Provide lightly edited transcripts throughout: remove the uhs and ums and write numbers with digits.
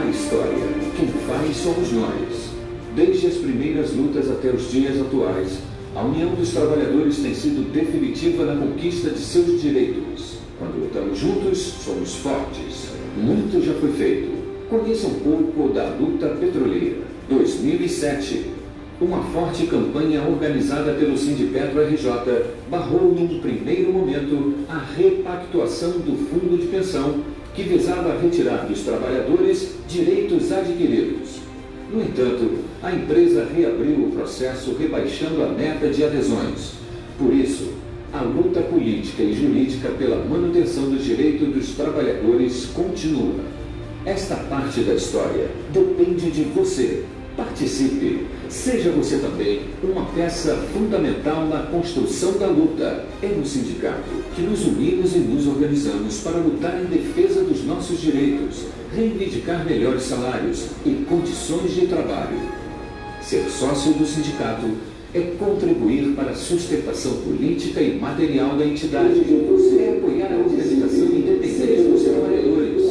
A história, quem faz somos nós. Desde as primeiras lutas até os dias atuais, a união dos trabalhadores tem sido definitiva na conquista de seus direitos. Quando lutamos juntos, somos fortes. Muito já foi feito. Conheça um pouco da luta petroleira. 2007. Uma forte campanha organizada pelo Sindipetro RJ barrou num primeiro momento a repactuação do fundo de pensão que visava retirar dos trabalhadores direitos adquiridos. No entanto, a empresa reabriu o processo rebaixando a meta de adesões. Por isso, a luta política e jurídica pela manutenção dos direitos dos trabalhadores continua. Esta parte da história depende de você. Participe. Seja você também uma peça fundamental na construção da luta. É no sindicato que nos unimos e nos organizamos para lutar em defesa dos nossos direitos, reivindicar melhores salários e condições de trabalho. Ser sócio do sindicato é contribuir para a sustentação política e material da entidade. É apoiar a organização independente dos trabalhadores.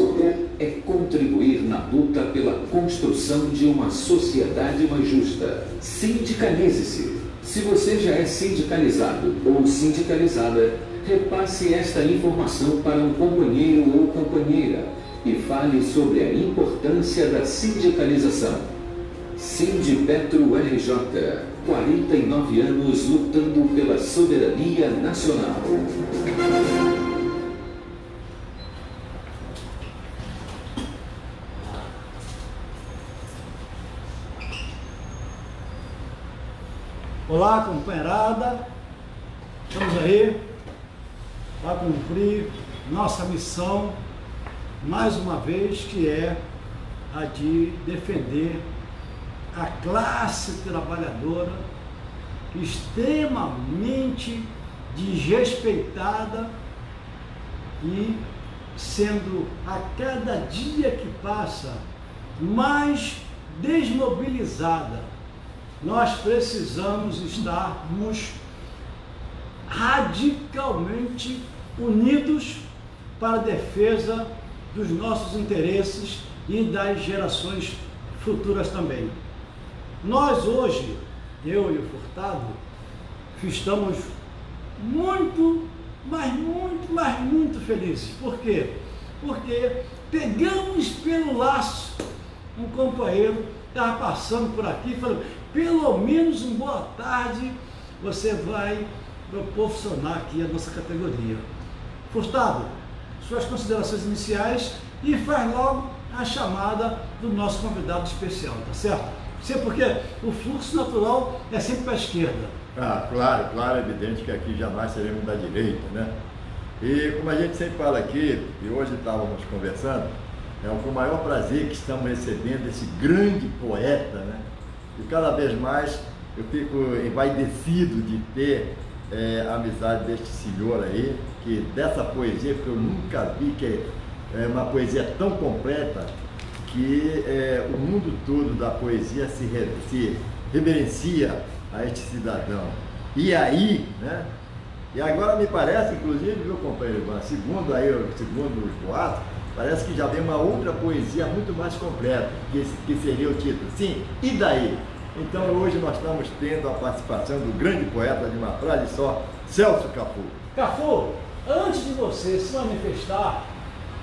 É contribuir na luta pela construção de uma sociedade mais justa. Sindicalize-se. Se você já é sindicalizado ou sindicalizada, repasse esta informação para um companheiro ou companheira e fale sobre a importância da sindicalização. Sindipetro RJ, 49 anos lutando pela soberania nacional. Olá, companheirada, estamos aí para cumprir nossa missão, mais uma vez, que é a de defender a classe trabalhadora extremamente desrespeitada e sendo a cada dia que passa mais desmobilizada. Nós precisamos estarmos radicalmente unidos para a defesa dos nossos interesses e das gerações futuras também. Nós hoje, eu e o Furtado, estamos muito, mas muito felizes. Por quê? Porque pegamos pelo laço um companheiro que estava passando por aqui e falou: pelo menos uma boa tarde você vai proporcionar aqui a nossa categoria. Furtado, suas considerações iniciais e faz logo a chamada do nosso convidado especial, tá certo? Porque o fluxo natural é sempre para a esquerda. Ah, claro, é evidente que aqui jamais seremos da direita, né? E como a gente sempre fala aqui, e hoje estávamos conversando, é com o maior prazer que estamos recebendo esse grande poeta, né? E cada vez mais eu fico envaidecido de ter a amizade deste senhor aí, que dessa poesia, porque eu nunca vi que é uma poesia tão completa, que o mundo todo da poesia se reverencia a este cidadão. E aí, né? E agora me parece, inclusive, meu companheiro Ivan, segundo os boatos, parece que já vem uma outra poesia muito mais completa, que seria o título. Sim, e daí? Então hoje nós estamos tendo a participação do grande poeta de uma frase só, Celso Cafu. Cafu, antes de você se manifestar,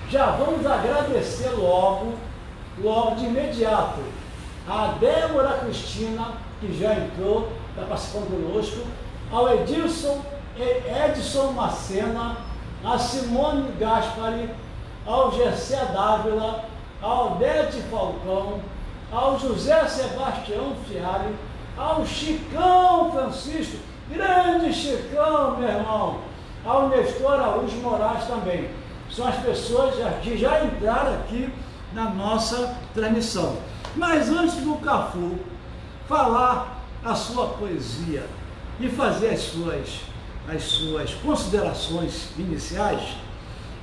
já vamos agradecer logo de imediato, a Débora Cristina, que já entrou, está participando conosco, ao Edson Macena, a Simone Gaspari, ao Gessé Dávila, ao Odete Falcão, ao José Sebastião Fialho, ao Chicão Francisco, grande Chicão, meu irmão, ao Nestor Araújo Moraes também. São as pessoas que já entraram aqui na nossa transmissão. Mas antes do Cafu falar a sua poesia e fazer as suas considerações iniciais,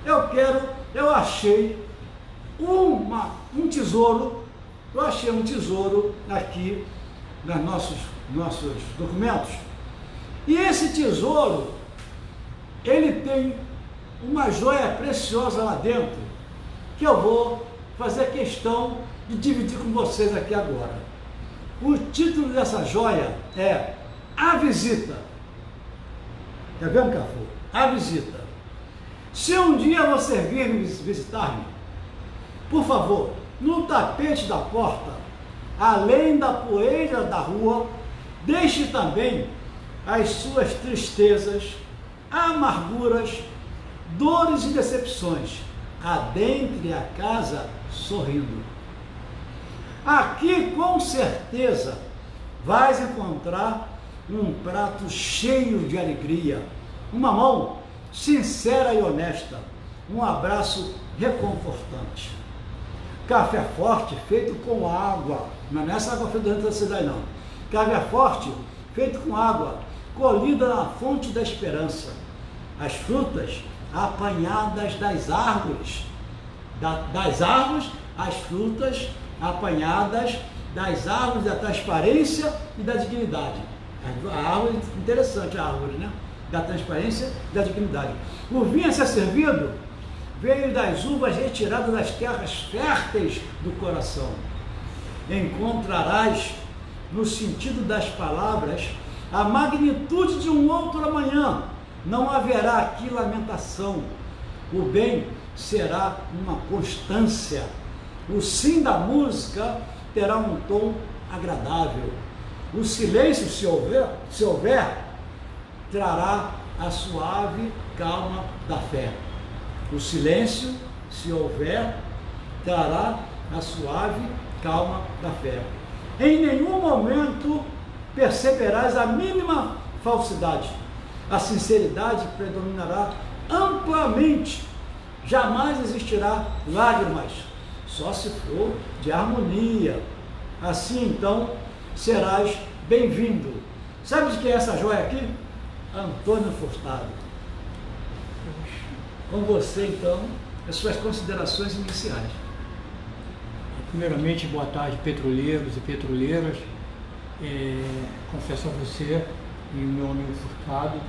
eu achei um tesouro aqui nos nossos documentos. E esse tesouro, ele tem uma joia preciosa lá dentro, que eu vou fazer questão de dividir com vocês aqui agora. O título dessa joia é A Visita. Tá vendo, Cafu? A Visita. Se um dia você vir me visitar-me, por favor, no tapete da porta, além da poeira da rua, deixe também as suas tristezas, amarguras, dores e decepções. Adentre a casa sorrindo. Aqui com certeza vais encontrar um prato cheio de alegria, uma mão sincera e honesta, um abraço reconfortante. Café forte feito com água, não é essa água feita dentro da cidade não. Café forte feito com água, colhida na fonte da esperança. As frutas apanhadas das árvores, as frutas apanhadas das árvores da transparência e da dignidade. A árvore, interessante a árvore, né? Da transparência e da dignidade. O vinho a ser servido veio das uvas retiradas das terras férteis do coração. Encontrarás, no sentido das palavras, a magnitude de um outro amanhã. Não haverá aqui lamentação. O bem será uma constância. O sim da música terá um tom agradável. O silêncio, se houver, trará a suave calma da fé. O silêncio, se houver, trará a suave calma da fé. Em nenhum momento perceberás a mínima falsidade. A sinceridade predominará amplamente. Jamais existirá lágrimas, só se for de harmonia. Assim, então, serás bem-vindo. Sabe de quem é essa joia aqui? Antônio Furtado. Com você, então, as suas considerações iniciais. Primeiramente, boa tarde, petroleiros e petroleiras. Confesso a você e o meu amigo Furtado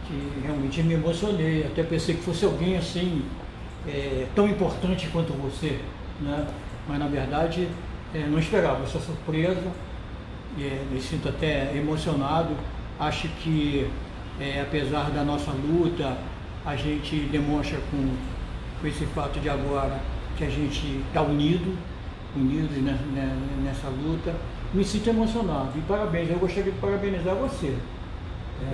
que realmente me emocionei. Até pensei que fosse alguém assim, tão importante quanto você, né? Mas na verdade não esperava essa surpresa. Me sinto até emocionado. Acho que apesar da nossa luta, a gente demonstra com esse fato de agora que a gente está unidos nessa luta. Me sinto emocionado e parabéns. Eu gostaria de parabenizar você.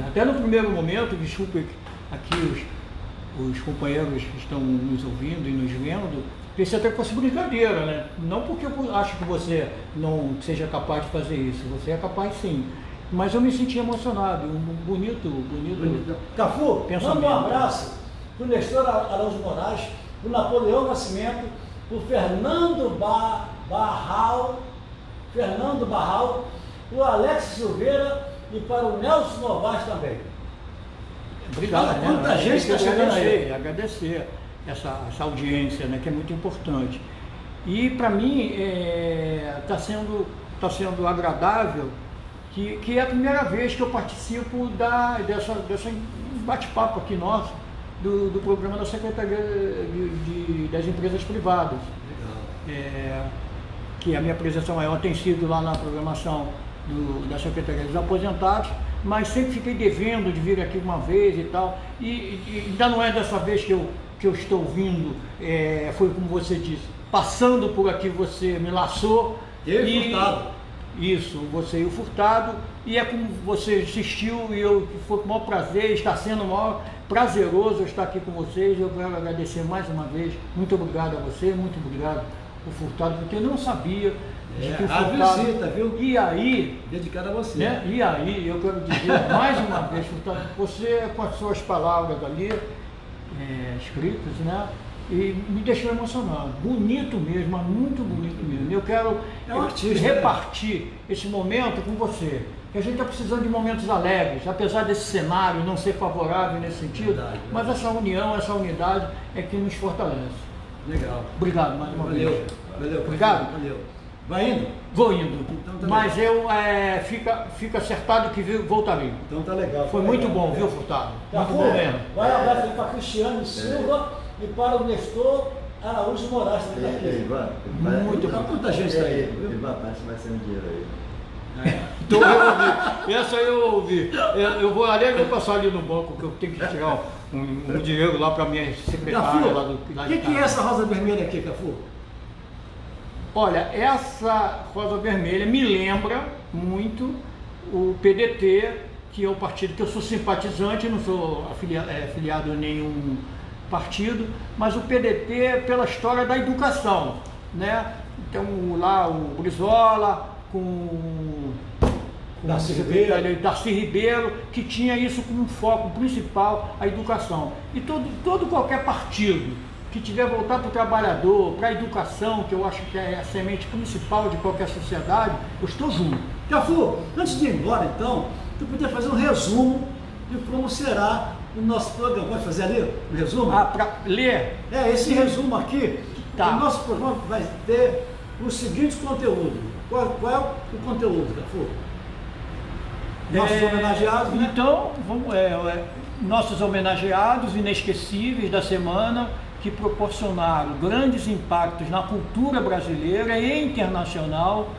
Até no primeiro momento, desculpe aqui os companheiros que estão nos ouvindo e nos vendo, pensei até que fosse brincadeira, né? Não porque eu acho que você não seja capaz de fazer isso, você é capaz sim. Mas eu me senti emocionado, bonito. Cafu, pensamento. Manda um abraço para o Nestor Araújo Moraes, para o Napoleão Nascimento, para o Fernando Barral, para o Alex Silveira e para o Nelson Novaes também. Obrigado, Quanta gente está chegando aí. Agradecer essa audiência, né, que é muito importante. E para mim está sendo agradável que é a primeira vez que eu participo dessa bate-papo aqui nosso, do programa da Secretaria das Empresas Privadas. Que a minha presença maior tem sido lá na programação da Secretaria dos Aposentados, mas sempre fiquei devendo de vir aqui uma vez e tal, e ainda não é dessa vez que eu estou vindo, foi como você disse, passando por aqui você me laçou. Furtado. Isso, você e o Furtado, e é como você insistiu, e foi com o maior prazer, está sendo o maior prazeroso estar aqui com vocês. Eu quero agradecer mais uma vez, muito obrigado a você, muito obrigado ao Furtado, porque eu não sabia de que o Furtado... A visita, viu? E aí... Dedicada a você. Né? E aí, eu quero dizer mais uma vez, Furtado, você com as suas palavras ali, escritas, né? E me deixou emocionado, bonito mesmo, muito bonito mesmo. Eu quero repartir esse momento com você, que a gente está precisando de momentos alegres, apesar desse cenário não ser favorável nesse sentido, mas essa união, essa unidade é que nos fortalece. Legal. Obrigado mais uma vez. Valeu. Obrigado. Valeu. Vai indo? Vou indo, então tá mas fica acertado que voltarei. Então tá legal. Foi muito bom, viu, Furtado? Muito bom mesmo. Vai um abraço para Cristiano Silva e para o Nestor Araújo Moraes também está aqui. Ivan, Muito bom. Muita gente está aí. Ivan, parece que vai ser um dinheiro aí. Então eu ouvi. Essa eu ouvi. Eu vou ali, eu vou passar ali no banco, que eu tenho que tirar um dinheiro lá para minha secretária Cafu, lá do o que é essa rosa vermelha aqui, Cafu? Olha, essa rosa vermelha me lembra muito o PDT, que é o partido que eu sou simpatizante, não sou afiliado a nenhum partido, mas o PDT pela história da educação, né? Então lá o Brizola com Darcy Ribeiro, que tinha isso como foco principal, a educação. E qualquer partido que tiver voltado para o trabalhador, para a educação, que eu acho que é a semente principal de qualquer sociedade, eu estou junto. Cafu, antes de ir embora então, tu podia fazer um resumo de como será o nosso programa. Pode fazer ali um resumo? Para ler? Esse resumo aqui, Tá. o nosso programa vai ter os seguintes conteúdos. Qual é o conteúdo, Cafu? Nossos homenageados, né? Então, nossos homenageados inesquecíveis da semana, que proporcionaram grandes impactos na cultura brasileira e internacional.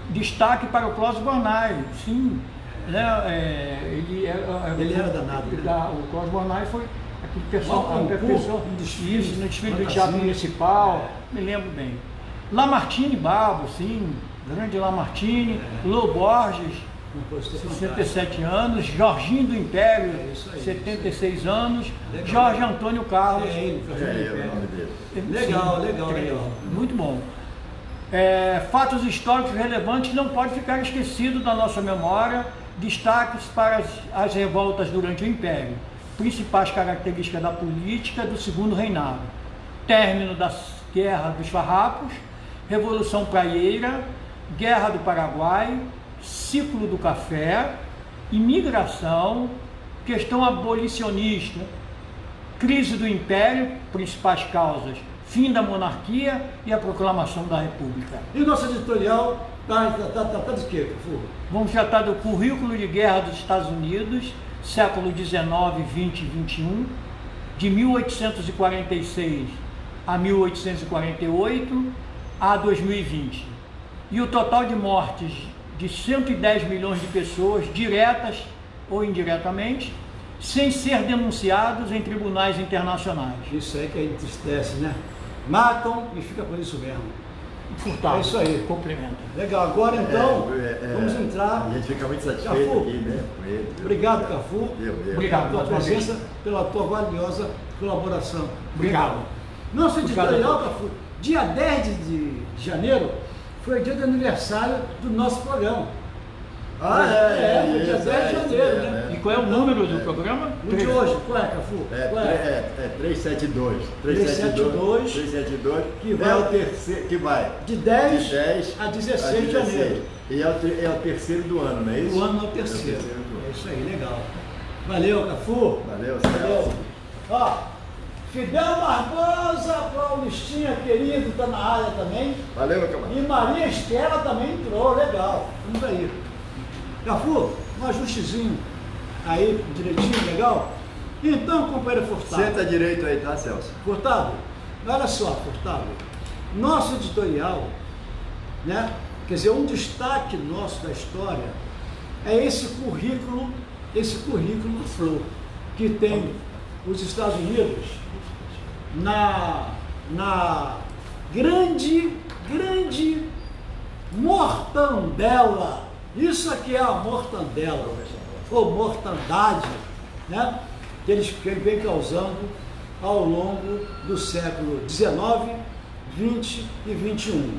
Destaque para o Clóvis Bornai, sim. Né? Ele era danado. O Clóvis Bornai foi aquele pessoal no desfile do Teatro Municipal, me lembro bem. Lamartine Babo, sim, grande Lamartine, Lô Borges, 67 anos, Jorginho do Império, 76 anos, legal. Jorge Antônio Carlos. O nome dele. Legal. Muito bom. Fatos históricos relevantes não pode ficar esquecido da nossa memória. Destaques para as revoltas durante o Império, principais características da política do Segundo Reinado, término da Guerra dos Farrapos, Revolução Praieira, Guerra do Paraguai, ciclo do café, imigração, questão abolicionista, crise do Império, principais causas, fim da monarquia e a proclamação da República. E o nosso editorial está de quê, Cafu? Vamos tratar do currículo de guerra dos Estados Unidos, século XIX, XX e XXI, de 1846 a 1848 a 2020. E o total de mortes de 110 milhões de pessoas, diretas ou indiretamente, sem ser denunciados em tribunais internacionais. Isso aí que a gente entristece, né? Matam e fica por isso mesmo. Furtado. É isso aí. Complementa. Legal, agora então, vamos A entrar. gente fica muito satisfeito Cafu, aqui, né? Com ele. Obrigado, Cafu, Obrigado, pela tua mais uma vez. presença, pela tua valiosa colaboração. Obrigado. Nosso Obrigado editorial, a todos. Cafu, dia 10 de janeiro, foi o dia do aniversário do nosso programa. Foi dia 10 de janeiro, né? E qual é o número do programa? O de hoje, qual é, Cafu? Qual É 372. 372, 372, que é vai- o terceiro, que vai De 10 de 10 a 16 de janeiro. E é o terceiro do ano, não é isso? O ano é o É terceiro. o terceiro do ano. É isso aí, legal. Valeu, Cafu. Valeu, Celso. Ó, Fidel Barbosa, Paulistinha querido, está na área também. Valeu, meu camarada. E Maria Estela também entrou, legal. Vamos aí. Cafu, um ajustezinho aí, direitinho, legal? Então, companheiro Furtado. Senta direito aí, tá, Celso? Furtado, olha só, Furtado. Nosso editorial, né? Quer dizer, um destaque nosso da história é esse currículo Flow, que tem os Estados Unidos na grande mortandela. Isso aqui é a mortandela, ou mortandade, né? Que eles vêm causando ao longo do século XIX, XX e XXI.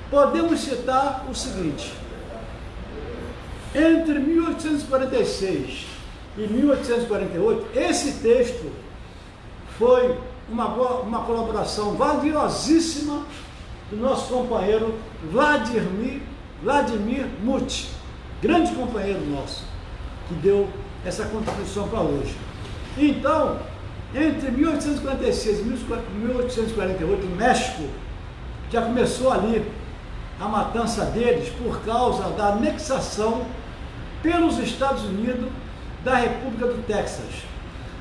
Podemos citar o seguinte: entre 1846 e 1848, esse texto foi uma colaboração valiosíssima do nosso companheiro Vladimir Muti, grande companheiro nosso, que deu essa contribuição para hoje. Então, entre 1846 e 1848, o México já começou ali a matança deles por causa da anexação pelos Estados Unidos da República do Texas.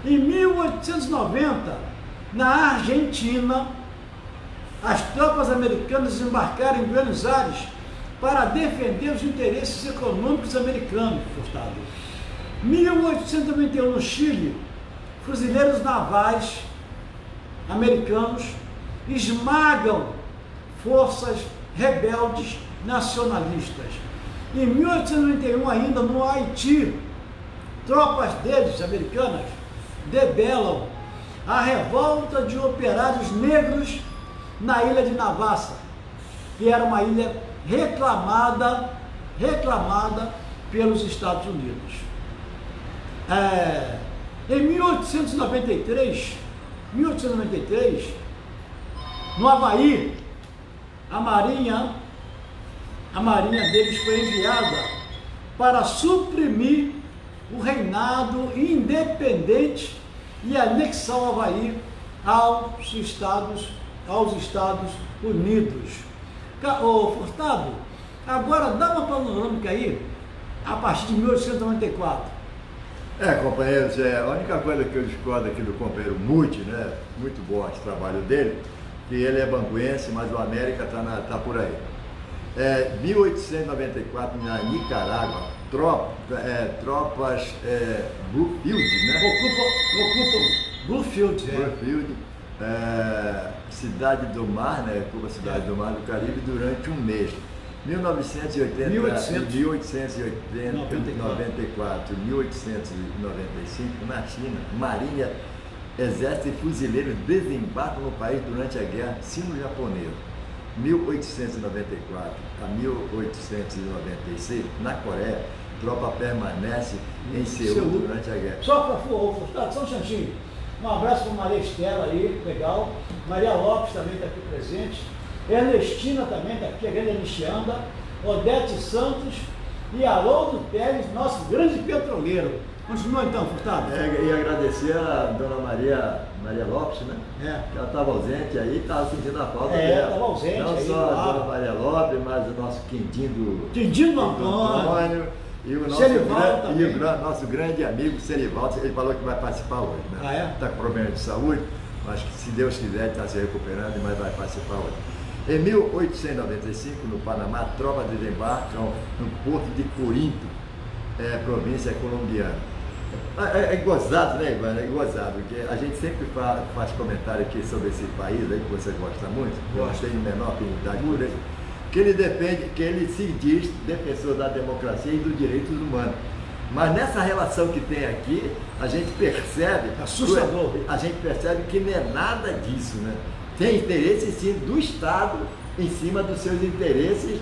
Em 1890, Na Argentina, as tropas americanas desembarcaram em Buenos Aires para defender os interesses econômicos americanos, Furtado. 1891, no Chile, fuzileiros navais americanos esmagam forças rebeldes nacionalistas. Em 1891, ainda no Haiti, tropas deles, americanas, debelam a revolta de operários negros na ilha de Navassa, que era uma ilha reclamada pelos Estados Unidos. Em 1893, no Havaí, a marinha deles foi enviada para suprimir o reinado independente e anexar o Havaí aos Estados Unidos. Ô Furtado, agora dá uma panorâmica aí, a partir de 1894. Companheiros, a única coisa que eu discordo aqui do companheiro Muti, né? Muito bom esse trabalho dele, que ele é banguense, mas o América tá por aí. 1894, na Nicarágua, tropas Bluefield, né? Ocupam Bluefield, Bluefield, Cidade do Mar, né? Cuba, Cidade do Mar do Caribe, durante um mês. 1894, 1895, na China, Marinha, Exército e Fuzileiros desembarcam no país durante a Guerra Sino-Japonesa. 1894 a 1896, na Coreia, tropa permanece em Seul durante a guerra. Só para Furtado, só um instantinho. Um abraço para Maria Estela aí, legal. Maria Lopes também está aqui presente. Ernestina também está aqui, a grande Anixianda. Odete Santos e Haroldo Teles, nosso grande petroleiro. Continua então, Furtado. E agradecer a dona Maria Lopes, né? Que ela estava ausente aí, estava sentindo a falta dela. Estava ausente. Não aí, só a dona Maria Lopes, mas o nosso Quindinho do Antônio. E o nosso grande amigo Serivaldo, ele falou que vai participar hoje, né? Está com problema de saúde, mas que, se Deus quiser, está se recuperando, mas vai participar hoje. Em 1895, no Panamá, tropas desembarcam no porto de Corinto, província colombiana. É gozado, né, Ivan? É gozado, porque a gente sempre faz comentário aqui sobre esse país aí, que você gosta muito, eu tenho menor afinidade por ele, que ele se diz defensor da democracia e dos direitos humanos. Mas nessa relação que tem aqui, a gente percebe... Assustador. A gente percebe que não é nada disso, né? Tem interesse, sim, do Estado em cima dos seus interesses,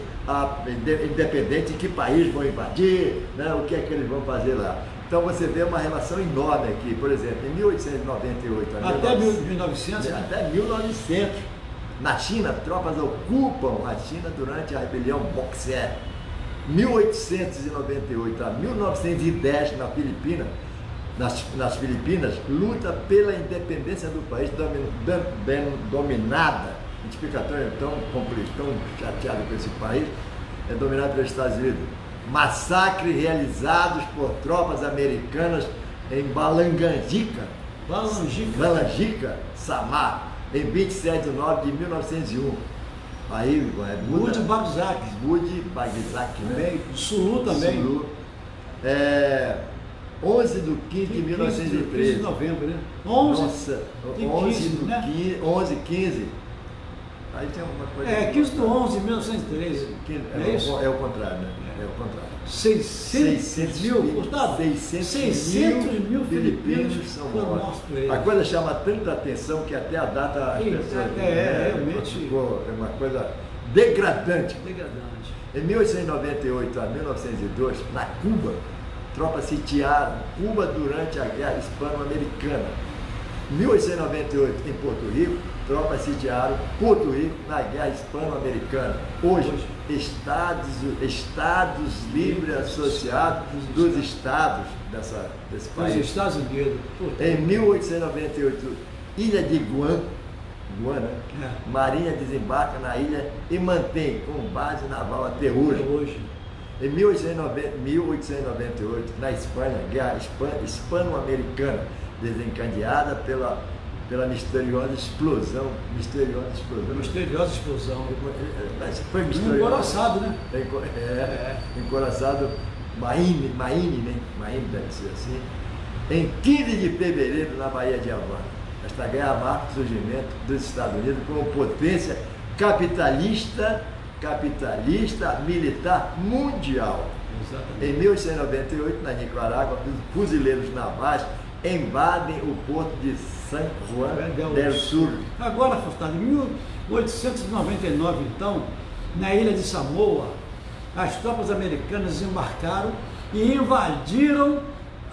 independente de que país vão invadir, né? O que é que eles vão fazer lá. Então você vê uma relação enorme aqui. Por exemplo, em 1898 até 1900, até 1900, na China, tropas ocupam a China durante a rebelião Boxer. 1898 a 1910, nas Filipinas, luta pela independência do país dominada. A gente fica tão chateado com esse país, é dominado pelos Estados Unidos. Massacres realizados por tropas americanas em Balangica, Samar, em 27 de novembro de 1901. Aí, Budi Bagzak, né? Sulu também. Sulu. 11 de 15 de 1913. 15 de novembro, né? 11 de 15. Aí tem uma coisa. 15 de 11 de 1913. É isso? É o contrário, né? É o contrário. 600 mil, Furtado? 600 mil filipinos são mortos. A coisa chama tanta atenção que até a data as pessoas. Realmente. É uma coisa degradante. Em 1898 a 1902, na Cuba, tropas sitiaram Cuba durante a Guerra Hispano-Americana. Em 1898, em Porto Rico, tropas sitiaram Porto Rico na Guerra Hispano-Americana. Hoje, Estados Livres Associados dos Estados desse país. Os Estados Unidos. Em 1898, Ilha de Guam, né? Marinha desembarca na ilha e mantém com base naval até hoje. Em 1898, na Espanha, Guerra Hispano-Americana, desencadeada pela misteriosa explosão. Misteriosa explosão. Mas foi misterioso. Encoraçado, né? Encoraçado Maine, né? Maine deve ser assim. Em 15 de fevereiro, na Baía de Havana. Esta guerra marca o surgimento dos Estados Unidos como potência capitalista militar mundial. Exatamente. Em 1898, na Nicarágua, os fuzileiros navais invadem o porto de San Juan del Sur. Agora, Furtado, em 1899, então, na ilha de Samoa, as tropas americanas desembarcaram e invadiram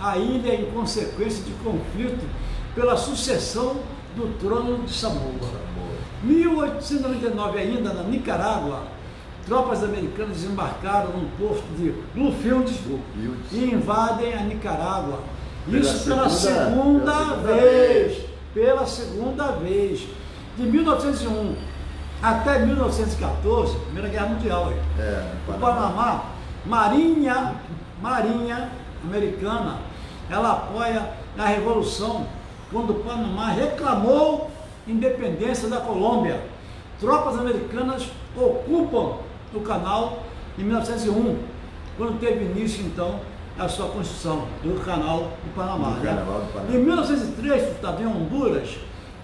a ilha em consequência de conflito pela sucessão do trono de Samoa. 1899 ainda, na Nicarágua, tropas americanas desembarcaram no porto de Bluefield e invadem a Nicarágua. Isso pela segunda vez. De 1901 até 1914, Primeira Guerra Mundial. O Panamá, Marinha americana, ela apoia a Revolução quando o Panamá reclamou independência da Colômbia. Tropas americanas ocupam o canal em 1901, quando teve início, então, a sua construção do canal do Panamá. Em 1903, em Honduras,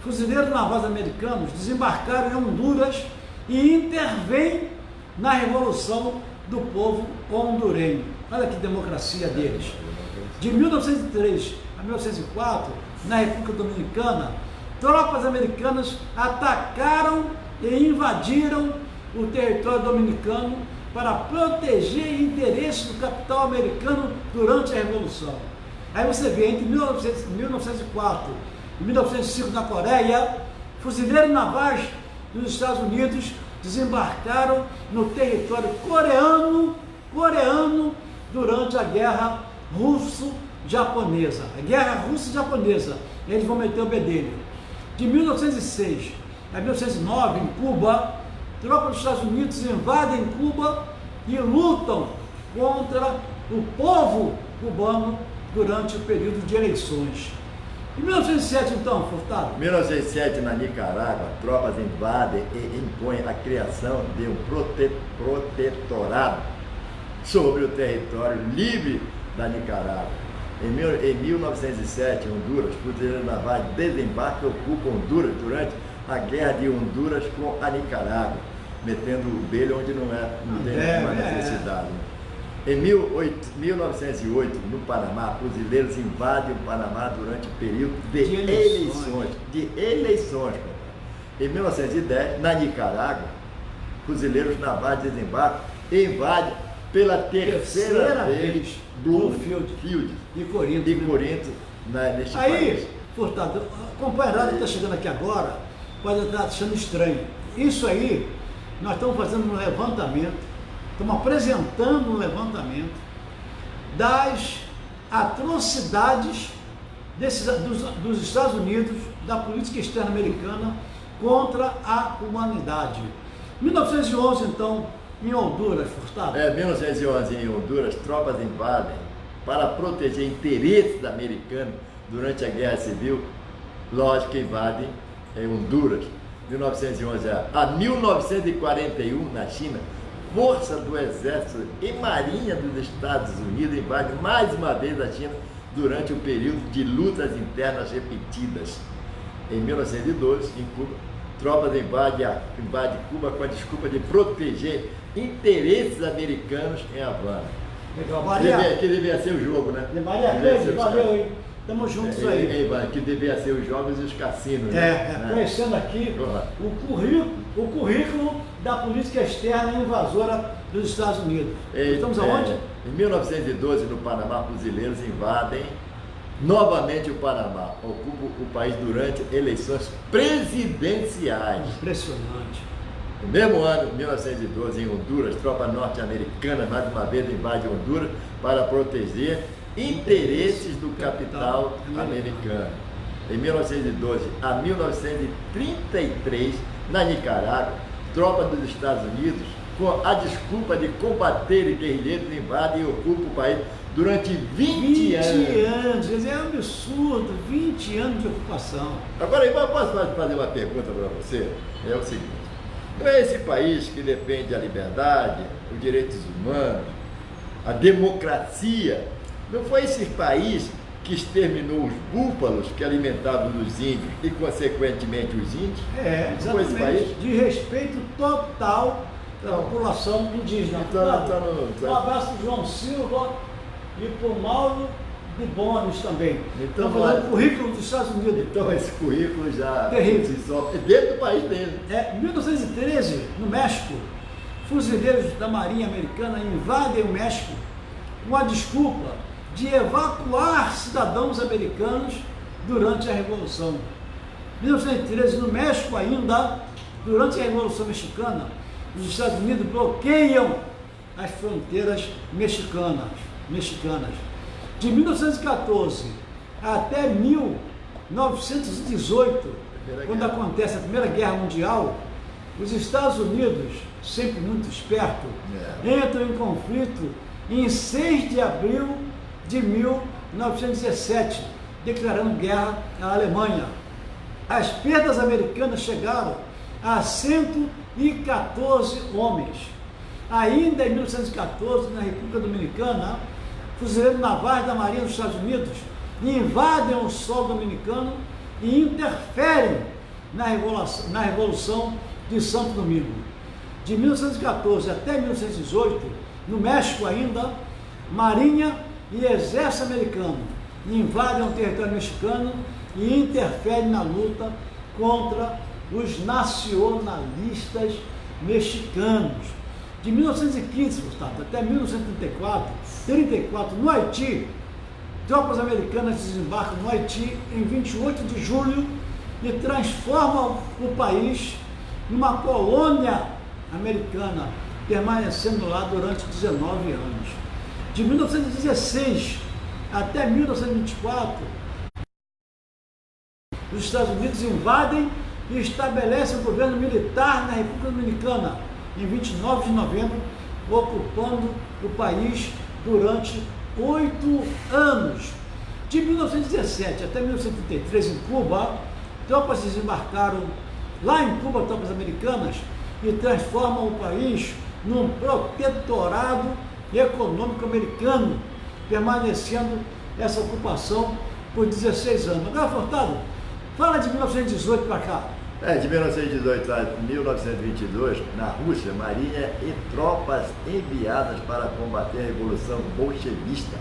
fuzileiros navais americanos desembarcaram em Honduras e intervêm na revolução do povo hondurenho. Olha que democracia deles. De 1903 a 1904, na República Dominicana, tropas americanas atacaram e invadiram o território dominicano para proteger interesses do capital americano durante a Revolução. Aí você vê, entre 1904 e 1905, na Coreia, fuzileiros navais dos Estados Unidos desembarcaram no território coreano durante a Guerra Russo-Japonesa. A Guerra Russo-Japonesa, eles vão meter o bedelho. De 1906 a 1909, em Cuba, tropas dos Estados Unidos invadem Cuba e lutam contra o povo cubano durante o período de eleições. Em 1907, então, Furtado? Em 1907, na Nicarágua, tropas invadem e impõem a criação de um protetorado sobre o território livre da Nicarágua. Em 1907, Honduras, fuzileiros navais desembarcam e ocupam Honduras durante a guerra de Honduras com a Nicarágua, metendo o bedelho onde não tem mais necessidade. Em 1908, no Panamá, fuzileiros invadem o Panamá durante o período de eleições. Em 1910, na Nicarágua, fuzileiros navais desembarcam e invadem pela terceira vez Bluefield e Corinto neste país. Aí, Furtado, a companheirada que está chegando aqui agora pode estar achando estranho. Isso aí, nós estamos fazendo um levantamento, estamos apresentando um levantamento das atrocidades dos Estados Unidos, da política externa americana contra a humanidade. 1911, então, em Honduras, Furtado. 1911, em Honduras, tropas invadem para proteger interesses americanos durante a Guerra Civil. Lógico que invadem em Honduras. 1911 a 1941, na China, Força do Exército e Marinha dos Estados Unidos invadem mais uma vez a China durante o período de lutas internas repetidas. Em 1912, em Cuba, tropas invadem Cuba com a desculpa de proteger interesses americanos em Havana. Legal, Maria. Que devia ser o jogo, né? Maria Cleide, valeu, hein? Estamos juntos aí. Que devia ser os jogos e os cassinos. Né? Conhecendo aqui o currículo da política externa invasora dos Estados Unidos. Estamos aonde? Em 1912, no Panamá, fuzileiros invadem novamente o Panamá, ocupam o país durante eleições presidenciais. Impressionante. No mesmo ano, 1912, em Honduras, tropas norte-americanas mais uma vez invadem Honduras para proteger interesses do capital americano. Em 1912 a 1933, na Nicarágua, tropas dos Estados Unidos, com a desculpa de combater guerrilheiros, invadem e ocupam o país durante 20 anos. Quer dizer, é um absurdo, 20 anos de ocupação. Agora, eu posso fazer uma pergunta para você? É o seguinte, não é esse país que defende a liberdade, os direitos humanos, a democracia, não foi esse país que exterminou os búfalos que alimentavam os índios e, consequentemente, os índios? Não foi esse país? Exatamente, de respeito total da população indígena. Um abraço para o João Silva e para o Mauro de Bones também. Então, estão fazendo o currículo dos Estados Unidos. Então esse currículo já terrível. Dentro do país dele. Em 1913, no México, fuzileiros da Marinha Americana invadem o México com a desculpa de evacuar cidadãos americanos durante a Revolução. Em 1913, no México ainda, durante a Revolução Mexicana, os Estados Unidos bloqueiam as fronteiras mexicanas. De 1914 até 1918, quando acontece a Primeira Guerra Mundial, os Estados Unidos, sempre muito esperto, entram em conflito em 6 de abril de 1917, declarando guerra à Alemanha. As perdas americanas chegaram a 114 homens. Ainda em 1914, na República Dominicana, fuzileiros navais da Marinha dos Estados Unidos invadem o solo dominicano e interferem na Revolução de Santo Domingo. De 1914 até 1918, no México ainda, Marinha e Exército americano invadem o território mexicano e interferem na luta contra os nacionalistas mexicanos. De 1915, portanto, até 1934, no Haiti, tropas americanas desembarcam no Haiti em 28 de julho e transformam o país numa colônia americana, permanecendo lá durante 19 anos. De 1916 até 1924, os Estados Unidos invadem e estabelecem um governo militar na República Dominicana, em 29 de novembro, ocupando o país durante 8 anos. De 1917 até 1933, em Cuba, tropas desembarcaram lá em Cuba, tropas americanas, e transformam o país num protetorado econômico americano, permanecendo essa ocupação por 16 anos. Agora, Furtado, fala de 1918 para cá. De 1918 a 1922, na Rússia, marinha e tropas enviadas para combater a Revolução Bolchevista.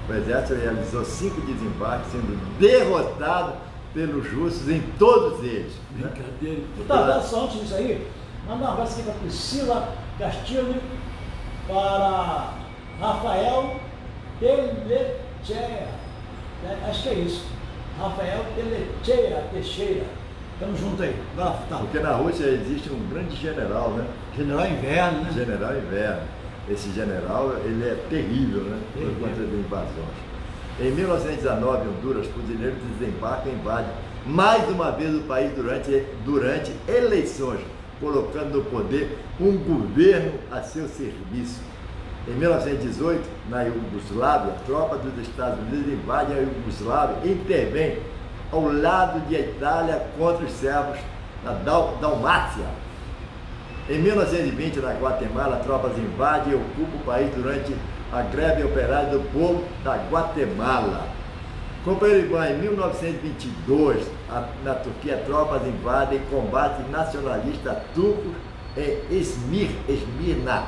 O exército realizou 5 desembarques, sendo derrotado pelos russos em todos eles. Brincadeira. Tá, só antes disso aí, manda um abraço aqui para Priscila Castilho, para Rafael Telecheia, acho que é isso, Rafael Teixeira. Tamo junto aí. Vai lá, tá. Porque na Rússia existe um grande general, né? General Inverno, né? General Inverno. Esse general, ele é terrível, né? Por conta de invasões. Em 1919, Honduras, fuzileiros desembarcam e invadem mais uma vez o país durante eleições, colocando no poder um governo a seu serviço. Em 1918, na Iugoslávia, tropas dos Estados Unidos invadem a Iugoslávia e intervêm ao lado de Itália contra os servos na Dalmácia. Em 1920, na Guatemala, tropas invadem e ocupam o país durante a greve operária do povo da Guatemala. Companheiro, em 1922, na Turquia, tropas invadem e combatem nacionalistas turcos em Esmirna.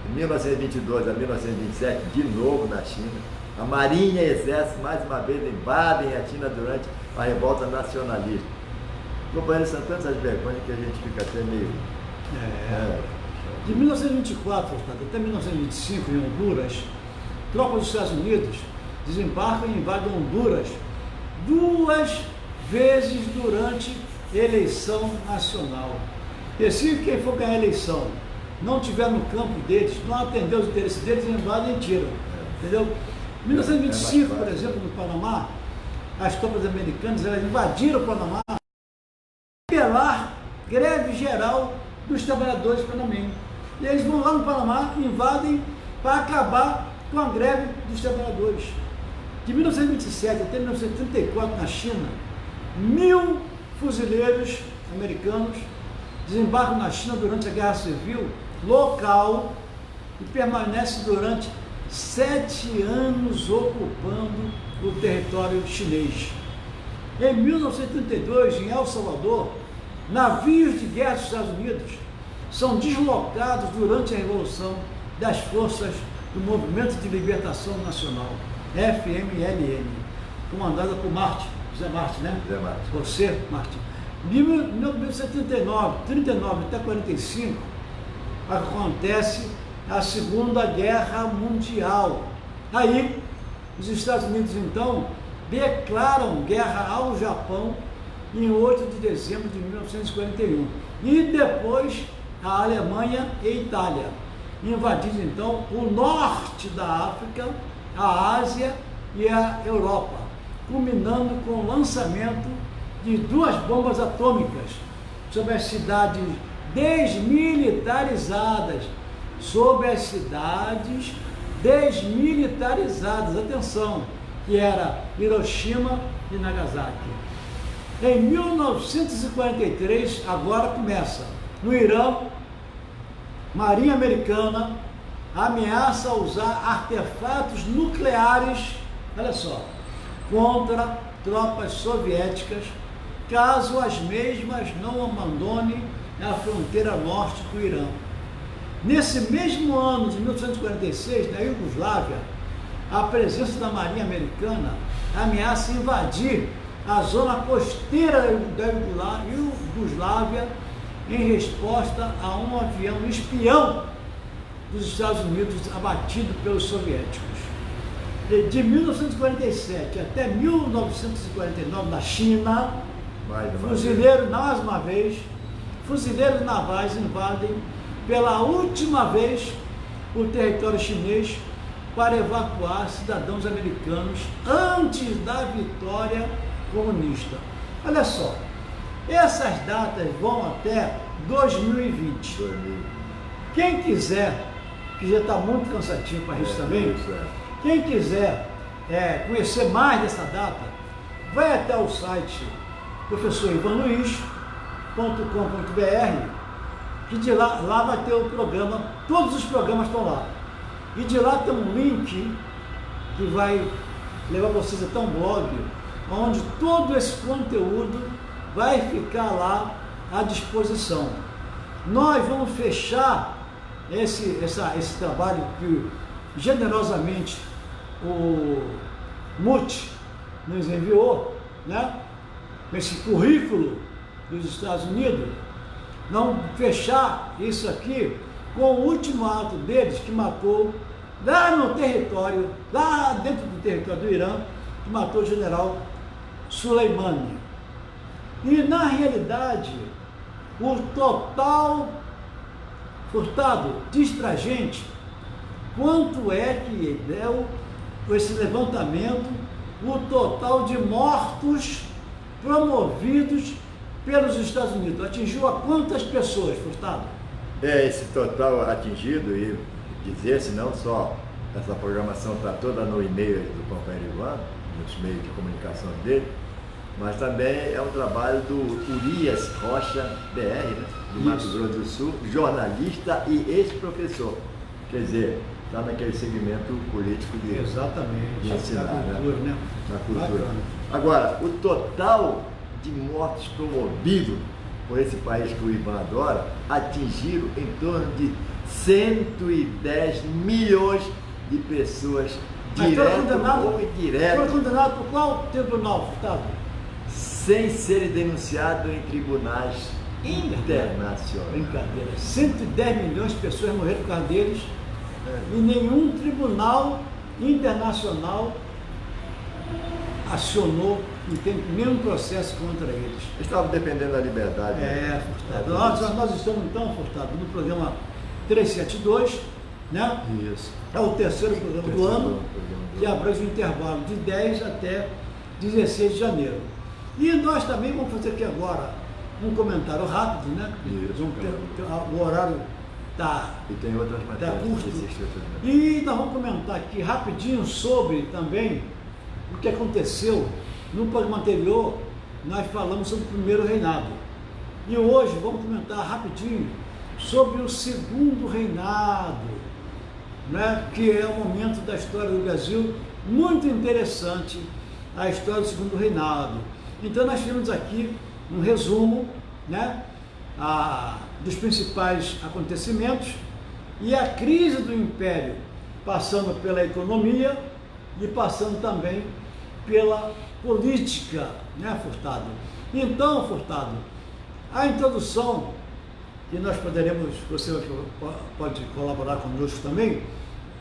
Em 1922 a 1927, de novo na China, a Marinha e Exército mais uma vez invadem a China durante a revolta nacionalista. Companheiro, são tantas vergonhas que a gente fica até meio... De 1924 até 1925, em Honduras, tropas dos Estados Unidos desembarcam e invadem Honduras 2 vezes durante eleição nacional. E se quem for ganhar a eleição não estiver no campo deles, não atender os interesses deles, invadem e tiram. Entendeu? Em 1925, por exemplo, no Panamá, as tropas americanas elas invadiram o Panamá para apelar greve geral dos trabalhadores panamenhos. E eles vão lá no Panamá, invadem para acabar com a greve dos trabalhadores. De 1927 até 1934, na China, 1.000 fuzileiros americanos desembarcam na China durante a Guerra Civil local e permanecem durante 7 anos ocupando o território chinês. Em 1932, em El Salvador, navios de guerra dos Estados Unidos são deslocados durante a Revolução das Forças do Movimento de Libertação Nacional, FMLN, comandada por Martin, José Martin, né? José Martin. Você, Martin. De 1939 até 1945, acontece a Segunda Guerra Mundial. Aí, os Estados Unidos, então, declaram guerra ao Japão em 8 de dezembro de 1941. E depois, a Alemanha e Itália, invadindo, então, o norte da África, a Ásia e a Europa, culminando com o lançamento de 2 bombas atômicas sobre as cidades desmilitarizadas, atenção, que era Hiroshima e Nagasaki. Em 1943, agora começa, no Irã, Marinha Americana ameaça usar artefatos nucleares, olha só, contra tropas soviéticas, caso as mesmas não abandonem a fronteira norte do Irã. Nesse mesmo ano de 1946, na Iugoslávia, a presença da Marinha Americana ameaça invadir a zona costeira da Iugoslávia em resposta a um avião espião dos Estados Unidos abatido pelos soviéticos. De 1947 até 1949, na China, fuzileiros, mais uma vez, fuzileiros navais invadem pela última vez o território chinês para evacuar cidadãos americanos antes da vitória comunista. Olha só, essas datas vão até 2020. Quem quiser, que já está muito cansativo para isso também, quem quiser conhecer mais dessa data, vai até o site professorivanluiz.com.br, que de lá vai ter o programa, todos os programas estão lá. E de lá tem um link que vai levar vocês até um blog, onde todo esse conteúdo vai ficar lá à disposição. Nós vamos fechar esse trabalho que generosamente o MUT nos enviou, né? Esse currículo dos Estados Unidos. Vamos fechar isso aqui com o último ato deles, que matou lá no território, lá dentro do território do Irã, que matou o general Soleimani. E na realidade, o total, Furtado, diz pra gente quanto é que deu esse levantamento, o total de mortos promovidos pelos Estados Unidos. Atingiu a quantas pessoas, Furtado? Esse total atingido, e dizer-se não só essa programação está toda no e-mail do companheiro Ivan, nos meios de comunicação dele, mas também é um trabalho do Urias Rocha BR, né, do Mato Grosso do Sul, jornalista e ex-professor. Quer dizer, está naquele segmento político de, exatamente, de ensinar, na cultura, né? Na cultura. Bacana. Agora, o total de mortos promovidos por esse país que o Ivan adora, atingiram em torno de 110 milhões de pessoas, direto ou indireto. Foi condenado por qual tribunal, Furtado? Sem serem denunciados em tribunais internacionais. Brincadeira. 110 milhões de pessoas morreram por causa deles e nenhum tribunal internacional acionou e tem nenhum processo contra eles. Estavam dependendo da liberdade. Furtado. Nós estamos então, Furtado, no programa 372, né? Isso. É o terceiro programa do ano, que abrange um intervalo de 10 até 16 de janeiro. E nós também vamos fazer aqui agora um comentário rápido, né? Isso. O horário E tem outras matérias curto. desse Instituto. E nós vamos comentar aqui rapidinho sobre também o que aconteceu no programa anterior. Nós falamos sobre o primeiro reinado. E hoje vamos comentar rapidinho sobre o segundo reinado, né? Que é um momento da história do Brasil muito interessante, a história do segundo reinado. Então nós temos aqui um resumo, né? Dos principais acontecimentos e a crise do Império, passando pela economia e passando também pela política, né, Furtado? Então, Furtado, a introdução, que nós poderemos, você pode colaborar conosco também,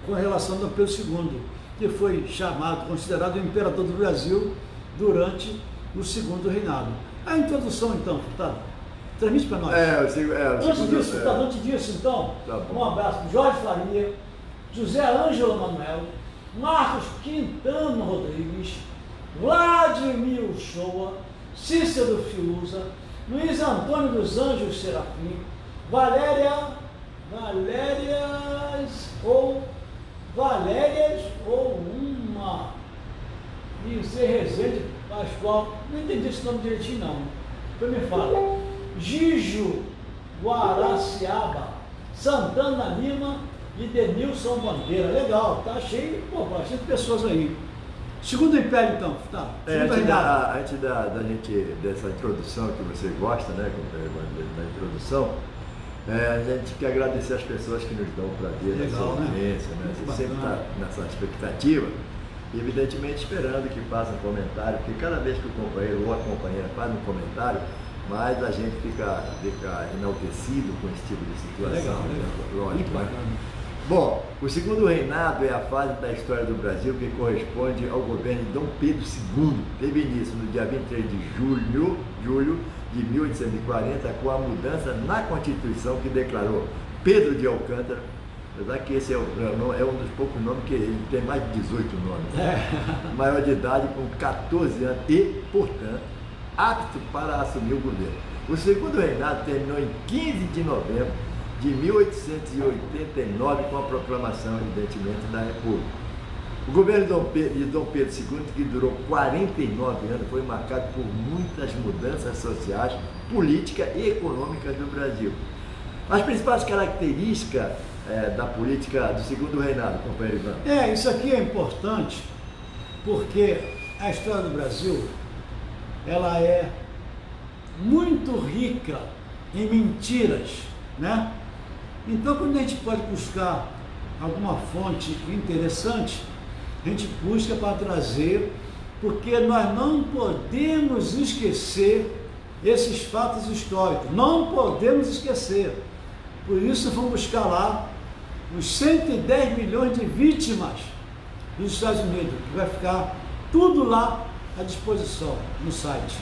com relação ao Pedro II, que foi chamado, considerado o imperador do Brasil durante o segundo reinado. A introdução, então, Furtado, transmite para nós. Antes disso, então, um abraço para Jorge Faria, José Ângelo Manuel, Marcos Quintano Rodrigues, Vladimir Uchoa, Cícero Fiuza, Luiz Antônio dos Anjos Serafim, Valérias ou uma, e Zé Rezende Pascoal, não entendi esse nome direitinho não, depois me fala, Gijo Guaraciaba, Santana Lima e Denilson Bandeira. Legal, tá cheio, bastante pessoas aí. Segundo Império, então, tá? Antes da gente, dessa introdução que você gosta, né, da introdução, a gente quer agradecer as pessoas que nos dão o prazer dessa audiência, né? A gente sempre está nessa expectativa e, evidentemente, esperando que façam comentário, porque cada vez que o companheiro ou a companheira faz um comentário, mais a gente fica enaltecido com esse tipo de situação. Lógico, né? Bom, o segundo reinado é a fase da história do Brasil que corresponde ao governo de Dom Pedro II. Teve início no dia 23 de julho de 1840, com a mudança na Constituição que declarou Pedro de Alcântara, apesar que esse é um dos poucos nomes que ele tem mais de 18 nomes, maior de idade, com 14 anos e, portanto, apto para assumir o governo. O segundo reinado terminou em 15 de novembro de 1889 com a proclamação, evidentemente, da República. O governo de Dom Pedro II, que durou 49 anos, foi marcado por muitas mudanças sociais, políticas e econômicas do Brasil. As principais características da política do segundo reinado, companheiro Ivan? Isso aqui é importante, porque a história do Brasil, ela é muito rica em mentiras, né? Então, quando a gente pode buscar alguma fonte interessante, a gente busca para trazer, porque nós não podemos esquecer esses fatos históricos, não podemos esquecer. Por isso, vamos buscar lá os 110 milhões de vítimas dos Estados Unidos, que vai ficar tudo lá à disposição no site.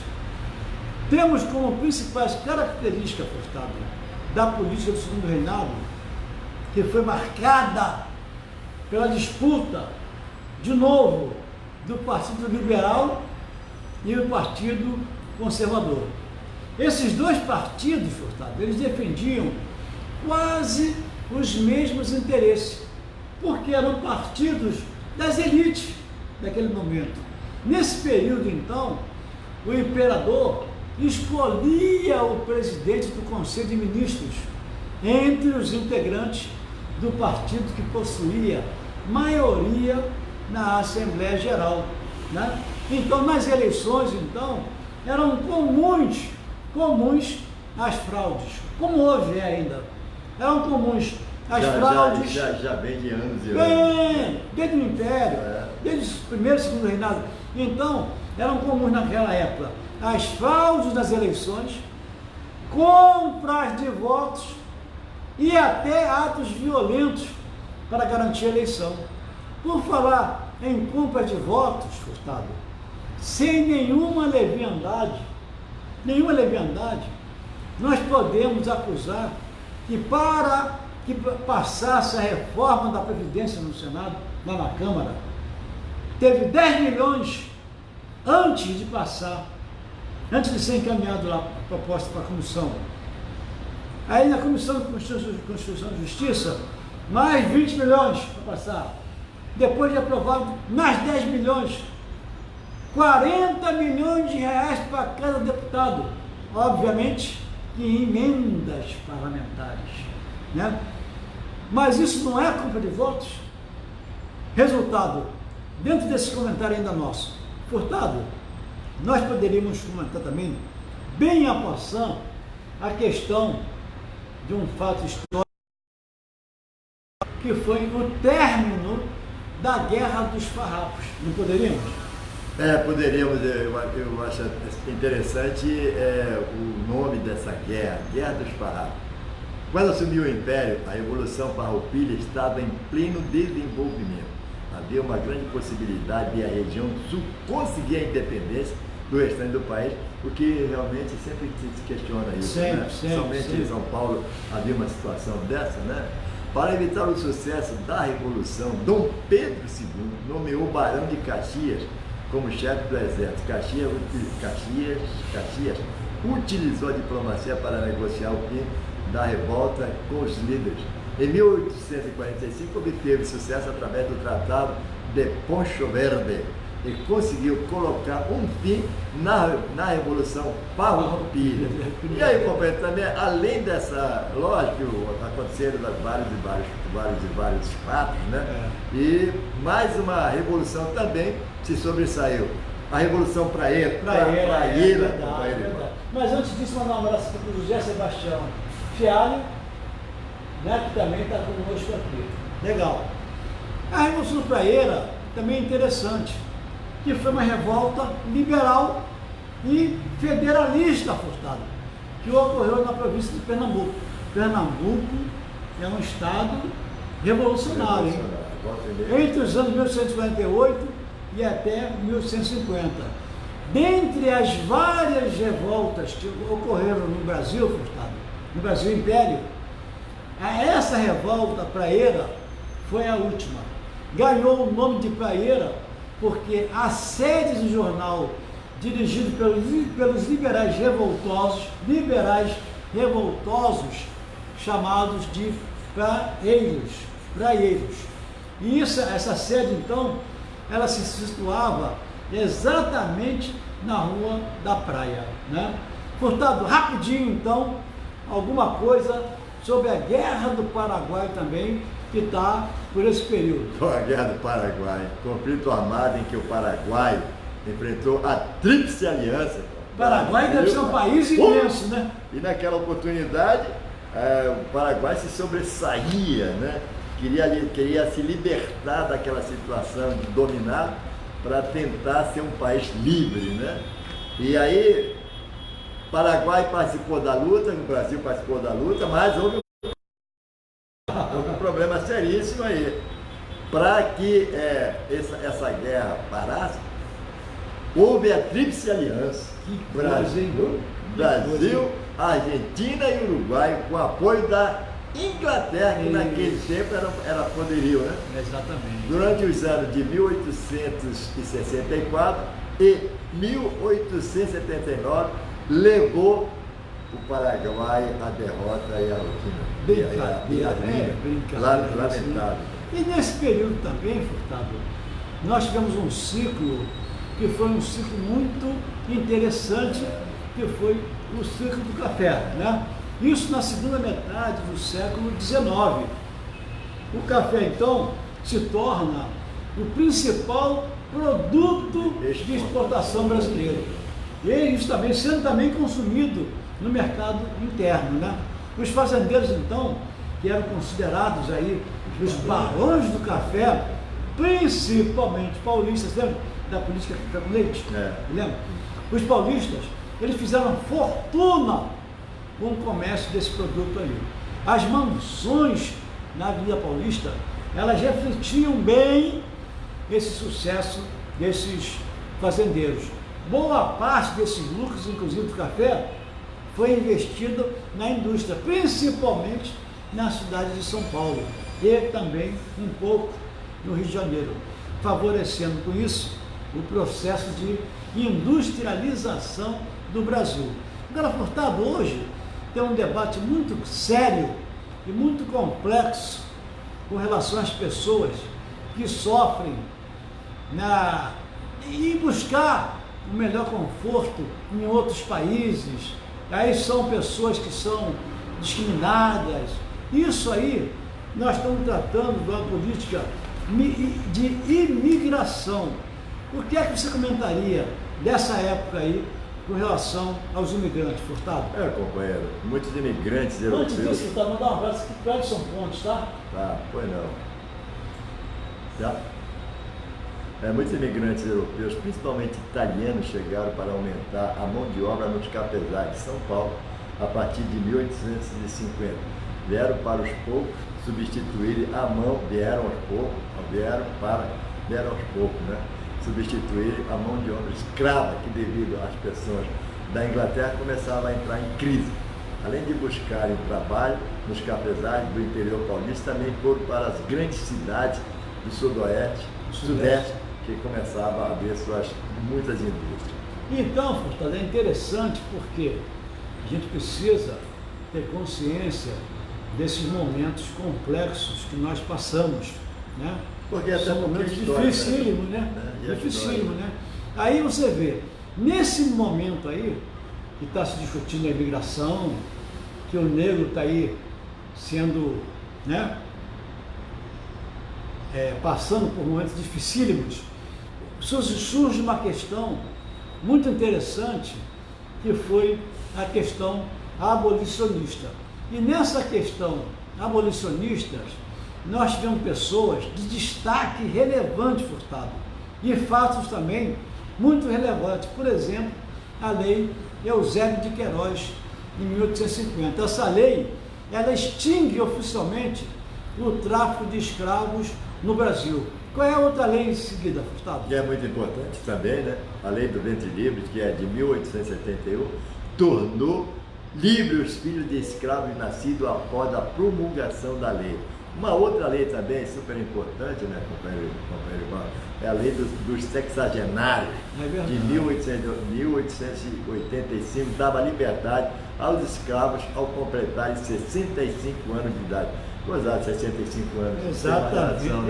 Temos como principais características, Furtado, da política do segundo reinado, que foi marcada pela disputa, de novo, do Partido Liberal e do Partido Conservador. Esses dois partidos, Furtado, eles defendiam quase os mesmos interesses, porque eram partidos das elites daquele momento. Nesse período, então, o imperador escolhia o presidente do Conselho de Ministros entre os integrantes do partido que possuía maioria na Assembleia Geral, né? Então, nas eleições, então, eram comuns as fraudes, como hoje ainda. Eram comuns as fraudes. Já vem de anos e anos. Desde o Império, desde o primeiro e segundo reinado. Então, eram comuns naquela época as fraudes nas eleições, compras de votos e até atos violentos para garantir a eleição. Por falar em compra de votos, Furtado, sem nenhuma leviandade, nós podemos acusar que para que passasse a reforma da Previdência no Senado, lá na Câmara, teve 10 milhões antes de passar, antes de ser encaminhado lá a proposta para a comissão. Aí na Comissão de Constituição e Justiça, mais 20 milhões para passar. Depois de aprovado, mais 10 milhões. 40 milhões de reais para cada deputado. Obviamente que em emendas parlamentares, né? Mas isso não é compra de votos? Resultado, dentro desse comentário ainda nosso, Furtado, nós poderíamos comentar também, bem a passant, a questão de um fato histórico, que foi o término da Guerra dos Farrapos. Não poderíamos? Poderíamos. Eu acho interessante o nome dessa guerra, Guerra dos Farrapos. Quando assumiu o Império, a Revolução Farroupilha estava em pleno desenvolvimento. Havia uma grande possibilidade de a região sul conseguir a independência do restante do país, o que realmente sempre se questiona isso. Sempre, né? sempre, Somente sempre. em São Paulo havia uma situação dessa, né? Para evitar o sucesso da Revolução, Dom Pedro II nomeou o Barão de Caxias como chefe do exército. Caxias utilizou a diplomacia para negociar o fim da revolta com os líderes. Em 1845, obteve sucesso através do Tratado de Poncho Verde e conseguiu colocar um fim na Revolução Farroupilha. E aí, companheiro, também, além dessa, lógico, aconteceram vários fatos, né? E mais uma revolução também se sobressaiu. A Revolução Praieira, Verdade. Mas antes disso, mandar um abraço para o José Sebastião Fialho, né, que também está conosco aqui. Legal. A Revolução Praieira também é interessante, que foi uma revolta liberal e federalista, Furtado, que ocorreu na província de Pernambuco. Pernambuco é um estado revolucionário, hein? Entre os anos 1848 e até 1850. Dentre as várias revoltas que ocorreram no Brasil, Furtado, no Brasil Império, essa revolta praieira foi a última. Ganhou o nome de praieira porque a sede do jornal, dirigido pelos liberais revoltosos, chamados de praeiros. E essa sede, então, ela se situava exatamente na Rua da Praia, né? Portanto, rapidinho, então, alguma coisa sobre a Guerra do Paraguai também, que está por esse período. A Guerra do Paraguai, conflito armado em que o Paraguai enfrentou a Tríplice Aliança. O Paraguai deve ser um país imenso, né? E naquela oportunidade, o Paraguai se sobressaía, né? Queria se libertar daquela situação de dominar para tentar ser um país livre, né? E aí, o Paraguai participou da luta, o Brasil participou da luta, mas houve um problema seríssimo aí. Para que essa guerra parasse, houve a Tríplice Aliança. Brasil, Argentina e Uruguai, com apoio da Inglaterra, que naquele tempo era poderio, né? Exatamente. Durante os anos de 1864 e 1879, levou o Paraguai à derrota e a lamentável. E nesse período também, Furtado, nós tivemos um ciclo que foi um ciclo muito interessante, que foi o ciclo do café, né? Isso na segunda metade do século XIX. O café, então, se torna o principal produto de exportação brasileiro. E isso também sendo também consumido no mercado interno, né? Os fazendeiros, então, que eram considerados aí os barões do café, principalmente paulistas, lembra da política café com leite? Lembra? Os paulistas, eles fizeram fortuna com o comércio desse produto ali. As mansões na Avenida Paulista, elas refletiam bem esse sucesso desses fazendeiros. Boa parte desses lucros, inclusive do café, foi investido na indústria, principalmente na cidade de São Paulo e também um pouco no Rio de Janeiro, favorecendo com isso o processo de industrialização do Brasil. Agora, Furtado, hoje tem um debate muito sério e muito complexo com relação às pessoas que sofrem e buscar o melhor conforto em outros países. Aí são pessoas que são discriminadas. Isso aí nós estamos tratando de uma política de imigração. O que é que você comentaria dessa época aí com relação aos imigrantes, Furtado? Companheiro, muitos imigrantes europeus... Antes disso, Furtado, mandar um abraço aqui para Edson Pontes, tá? Tá, pois não. Tá? Muitos imigrantes europeus, principalmente italianos, chegaram para aumentar a mão de obra nos cafezais de São Paulo a partir de 1850. Vieram para os poucos substituírem a mão, vieram aos poucos, né? Substituírem a mão de obra escrava, que devido às pessoas da Inglaterra começava a entrar em crise. Além de buscarem trabalho nos cafezais do interior paulista, também foram para as grandes cidades do sudoeste, sudeste, que começavam a haver muitas indústrias. Então, Furtado, é interessante porque a gente precisa ter consciência desses momentos complexos que nós passamos, né? Porque são momentos dificílimos, né? Dificílimos, né? Aí você vê, nesse momento aí, que está se discutindo a imigração, que o negro está aí sendo, né? Passando por momentos dificílimos, surge uma questão muito interessante, que foi a questão abolicionista. E nessa questão abolicionista, nós tivemos pessoas de destaque relevante, Furtado, e fatos também muito relevantes. Por exemplo, a lei Eusébio de Queiroz, em 1850. Essa lei, ela extingue oficialmente o tráfico de escravos no Brasil. Qual é a outra lei em seguida, Furtado? Que é muito importante também, né? A lei do ventre livre, que é de 1871, tornou livre os filhos de escravos nascidos após a promulgação da lei. Uma outra lei também super importante, né, companheiro Ivan, é a lei dos sexagenários, de 1885, dava liberdade aos escravos ao completarem 65 anos de idade. Gozado, 65 anos.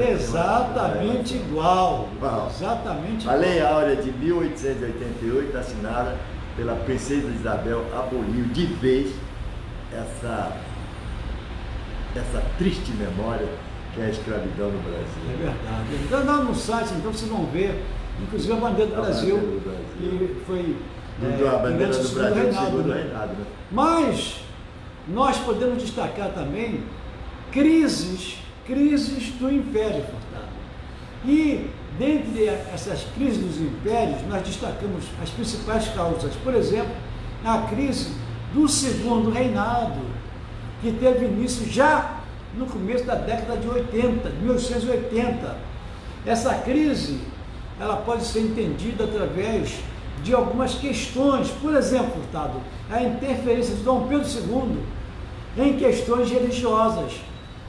Exatamente igual. Exatamente igual. A Lei Áurea de 1888, assinada pela Princesa Isabel, aboliu de vez essa triste memória que é a escravidão no Brasil. É verdade. Então, lá no site, então, vocês vão ver, inclusive a bandeira do Brasil, que foi... a bandeira do Brasil, segundo reinado, né? Mas nós podemos destacar também crises do Império, Furtado. E dentre essas crises dos impérios, nós destacamos as principais causas. Por exemplo, a crise do Segundo Reinado, que teve início já no começo da década de 80, de 1880. Essa crise, ela pode ser entendida através de algumas questões. Por exemplo, Furtado, a interferência de Dom Pedro II em questões religiosas,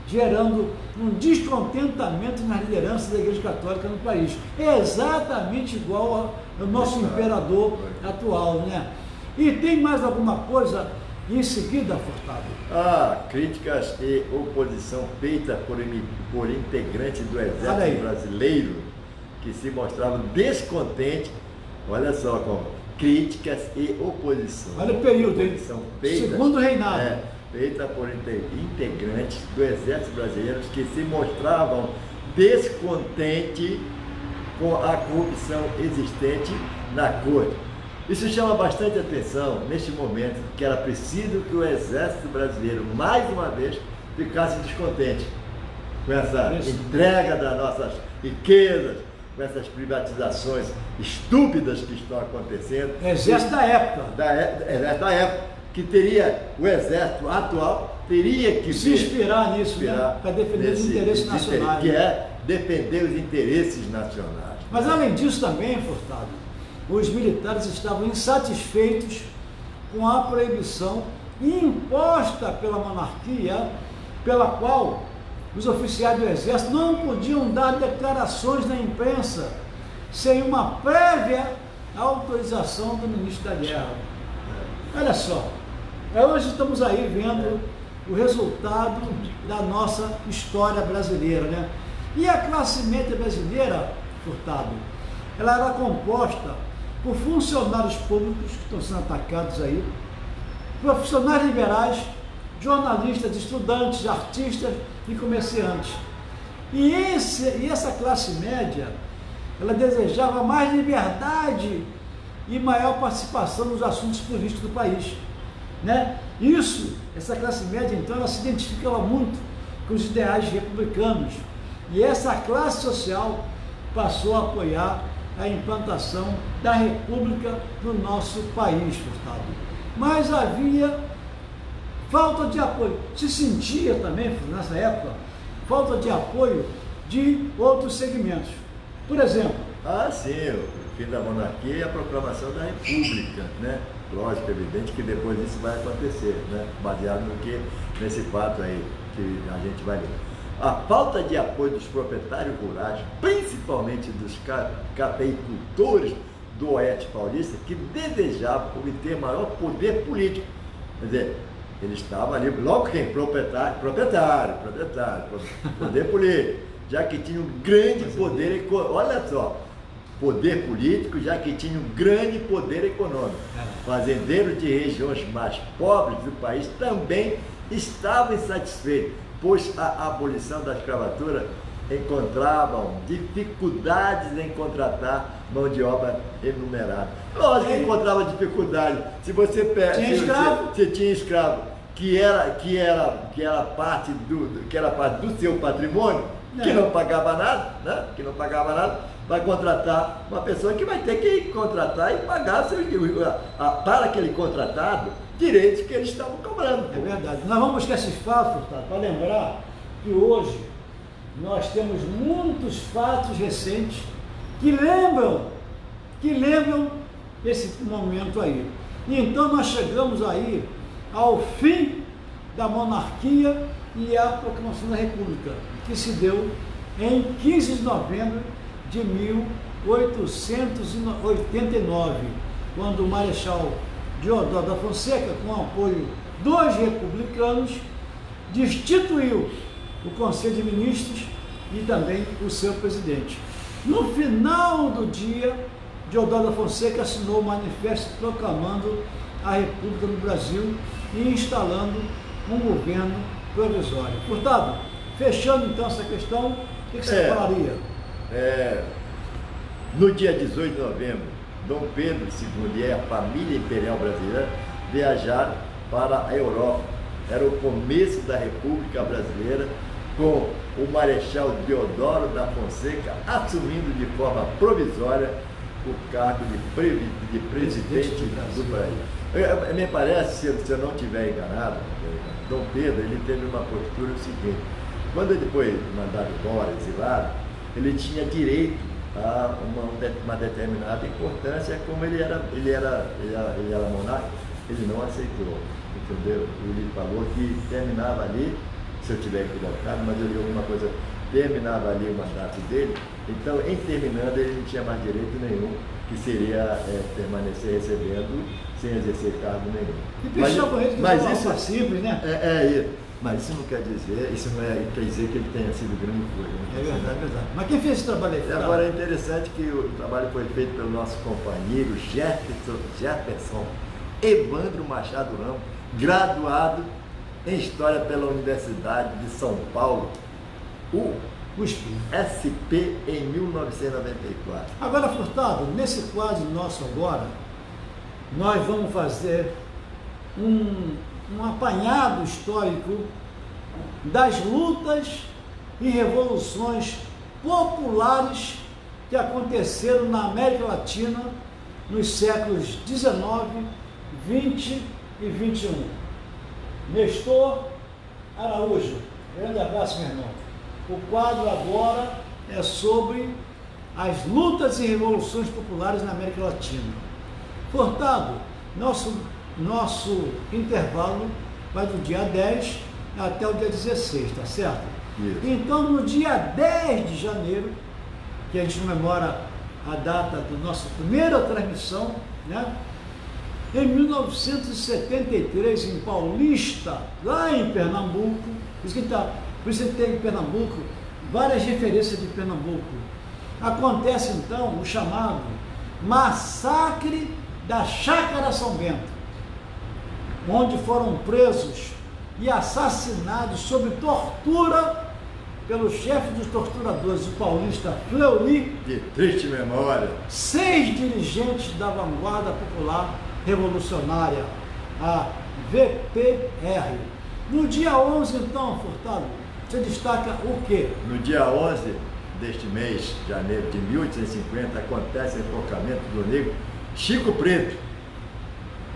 gerando um descontentamento nas lideranças da Igreja Católica no país. É exatamente igual ao nosso imperador atual, né? E tem mais alguma coisa em seguida, Furtado? Críticas e oposição feita por integrantes do Exército Brasileiro que se mostravam descontentes. Olha só como críticas e oposição. Olha o período, hein? Segundo Reinado. Feita por integrantes do Exército Brasileiro que se mostravam descontentes com a corrupção existente na corte. Isso chama bastante atenção neste momento, que era preciso que o Exército Brasileiro, mais uma vez, ficasse descontente com essa entrega das nossas riquezas, com essas privatizações estúpidas que estão acontecendo. Exército da época. Da época, que teria, o Exército atual teria que se inspirar nisso, né? Para defender os interesses nacionais. Que é defender os interesses nacionais. Mas além disso também, Furtado, os militares estavam insatisfeitos com a proibição imposta pela monarquia, pela qual os oficiais do Exército não podiam dar declarações na imprensa sem uma prévia autorização do ministro da Guerra. Olha só, Hoje estamos aí vendo o resultado da nossa história brasileira, né? E a classe média brasileira, Furtado, ela era composta por funcionários públicos que estão sendo atacados aí, profissionais liberais, jornalistas, estudantes, artistas e comerciantes. E essa classe média, ela desejava mais liberdade e maior participação nos assuntos políticos do país, né? Essa classe média, então, ela se identificava muito com os ideais republicanos. E essa classe social passou a apoiar a implantação da República no nosso país, Furtado. Mas havia falta de apoio. Se sentia também, nessa época, falta de apoio de outros segmentos. Por exemplo... sim, o fim da monarquia e a proclamação da República, né? Lógico, evidente que depois isso vai acontecer, né? Baseado nesse fato aí que a gente vai ver. A falta de apoio dos proprietários rurais, principalmente dos cafeicultores do Oeste Paulista, que desejavam obter maior poder político. Quer dizer, eles estavam ali, logo quem? Proprietário, poder político, já que tinha um grande poder econômico. Olha só, poder político, já que tinha um grande poder econômico. Fazendeiros de regiões mais pobres do país também estavam insatisfeitos, pois a abolição da escravatura encontravam dificuldades em contratar mão de obra remunerada. Lógico que encontrava dificuldade. Se você pega, você tinha escravo que era parte do seu patrimônio, que não pagava nada, né? Que não pagava nada, vai contratar uma pessoa que vai ter que contratar e pagar para aquele contratado direitos que eles estavam cobrando. É verdade. Nós vamos buscar esses fatos, tá? Para lembrar que hoje nós temos muitos fatos recentes que lembram esse momento aí. E então nós chegamos aí ao fim da monarquia e à proclamação da República, que se deu em 15 de novembro de 1889, quando o Marechal Deodoro da Fonseca, com o apoio dos republicanos, destituiu o Conselho de Ministros e também o seu presidente. No final do dia, Deodoro da Fonseca assinou o manifesto proclamando a República no Brasil e instalando um governo provisório. Furtado, fechando então essa questão, o que você falaria? No dia 18 de novembro, Dom Pedro II e a família imperial brasileira viajaram para a Europa. Era o começo da República Brasileira, com o Marechal Deodoro da Fonseca assumindo de forma provisória o cargo de presidente do Brasil. Me parece, se eu não estiver enganado, Dom Pedro ele teve uma postura seguinte: quando ele foi mandado embora, exilado, ele tinha direito a uma determinada importância, como ele era monarca, ele não aceitou, entendeu? Ele falou que terminava ali, se eu tiver equivocado, mas eu li alguma coisa, terminava ali o mandato dele, então em terminando ele não tinha mais direito nenhum, que seria permanecer recebendo sem exercer cargo nenhum. E pensou com ele que mas isso isso é simples, né? Mas isso não quer dizer, quer dizer que ele tenha sido grande coisa. É verdade, é verdade. Mas quem fez esse trabalho aí? E agora é interessante que o trabalho foi feito pelo nosso companheiro Jefferson Evandro Machado Ramos, graduado em História pela Universidade de São Paulo, USP, SP, em 1994. Agora, Furtado, nesse quadro nosso agora, nós vamos fazer um apanhado histórico das lutas e revoluções populares que aconteceram na América Latina nos séculos 19, 20 e 21. Nestor Araújo, grande abraço, meu irmão. O quadro agora é sobre as lutas e revoluções populares na América Latina. Furtado, nosso intervalo vai do dia 10 até o dia 16, tá certo? Isso. Então, no dia 10 de janeiro, que a gente comemora a data da nossa primeira transmissão, né? Em 1973, em Paulista, lá em Pernambuco, por isso que tem em Pernambuco várias referências de Pernambuco, acontece então o chamado Massacre da Chácara São Bento, onde foram presos e assassinados sob tortura pelo chefe dos torturadores, o paulista Fleury, De triste memória. 6 dirigentes da vanguarda popular revolucionária, a VPR. No dia 11, então, Furtado, você destaca o quê? No dia 11 deste mês, de janeiro de 1850, acontece o enforcamento do negro Chico Preto,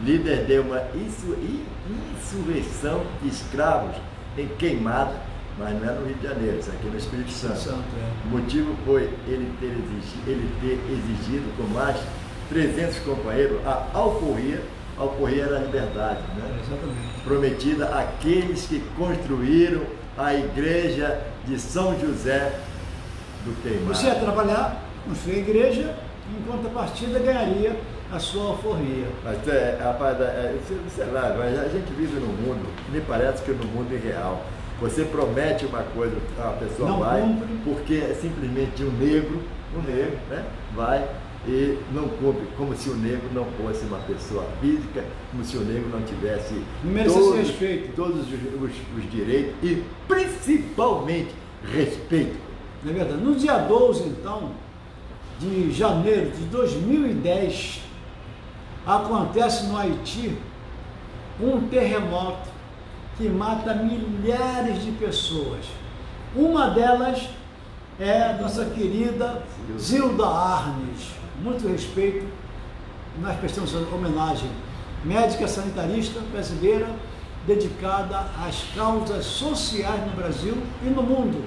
líder de uma insurreição de escravos em Queimado, mas não é no Rio de Janeiro, isso aqui é no Espírito Santo. O motivo foi ele ter exigido com mais 300 companheiros a alforria era a liberdade, né? Exatamente. Prometida àqueles que construíram a igreja de São José do Queimado. Você ia trabalhar, construir a igreja, em contrapartida ganharia a sua alforria. Mas, rapaz, sei lá, mas a gente vive num mundo, me parece que no mundo irreal. Você promete uma coisa, a pessoa não vai, cumpre. porque é simplesmente um negro, né, vai e não cumpre, como se o negro não fosse uma pessoa física, como se o negro não tivesse Merecesse respeito. todos os direitos e principalmente respeito. Não é verdade? No dia 12, então, de janeiro de 2010, acontece no Haiti um terremoto que mata milhares de pessoas. Uma delas é a nossa querida Zilda Arnes. Muito respeito, nós prestamos homenagem. Médica sanitarista brasileira dedicada às causas sociais no Brasil e no mundo,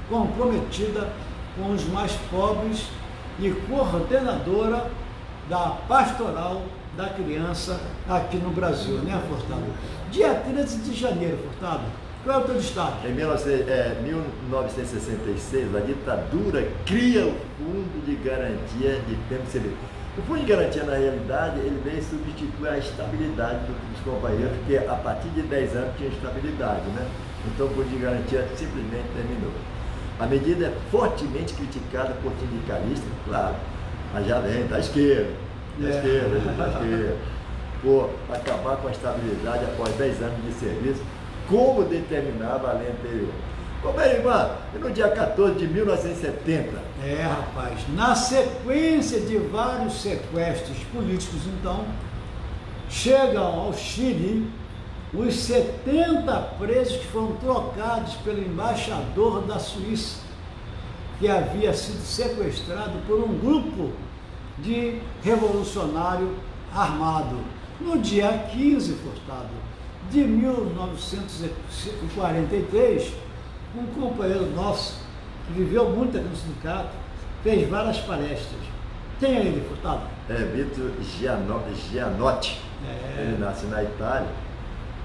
comprometida com os mais pobres e coordenadora da Pastoral da Criança aqui no Brasil, né, Furtado? Dia 13 de janeiro, Furtado, qual é o teu destaque? Em 1966, a ditadura cria o Fundo de Garantia de Tempo Civil. O Fundo de Garantia, na realidade, ele veio substituir a estabilidade dos companheiros, porque a partir de 10 anos tinha estabilidade, né? Então o Fundo de Garantia simplesmente terminou. A medida é fortemente criticada por sindicalistas, claro, mas já vem da esquerda, por acabar com a estabilidade após 10 anos de serviço, como determinava a lei anterior. Ô, bem, irmã, e no dia 14 de 1970? Rapaz, na sequência de vários sequestros políticos, então, chegam ao Chile os 70 presos que foram trocados pelo embaixador da Suíça, que havia sido sequestrado por um grupo de revolucionário armado. No dia 15, Furtado, de 1943, um companheiro nosso, que viveu muito aqui no sindicato, fez várias palestras. Quem é ele, Furtado? Vitor Gianotti. Ele nasce na Itália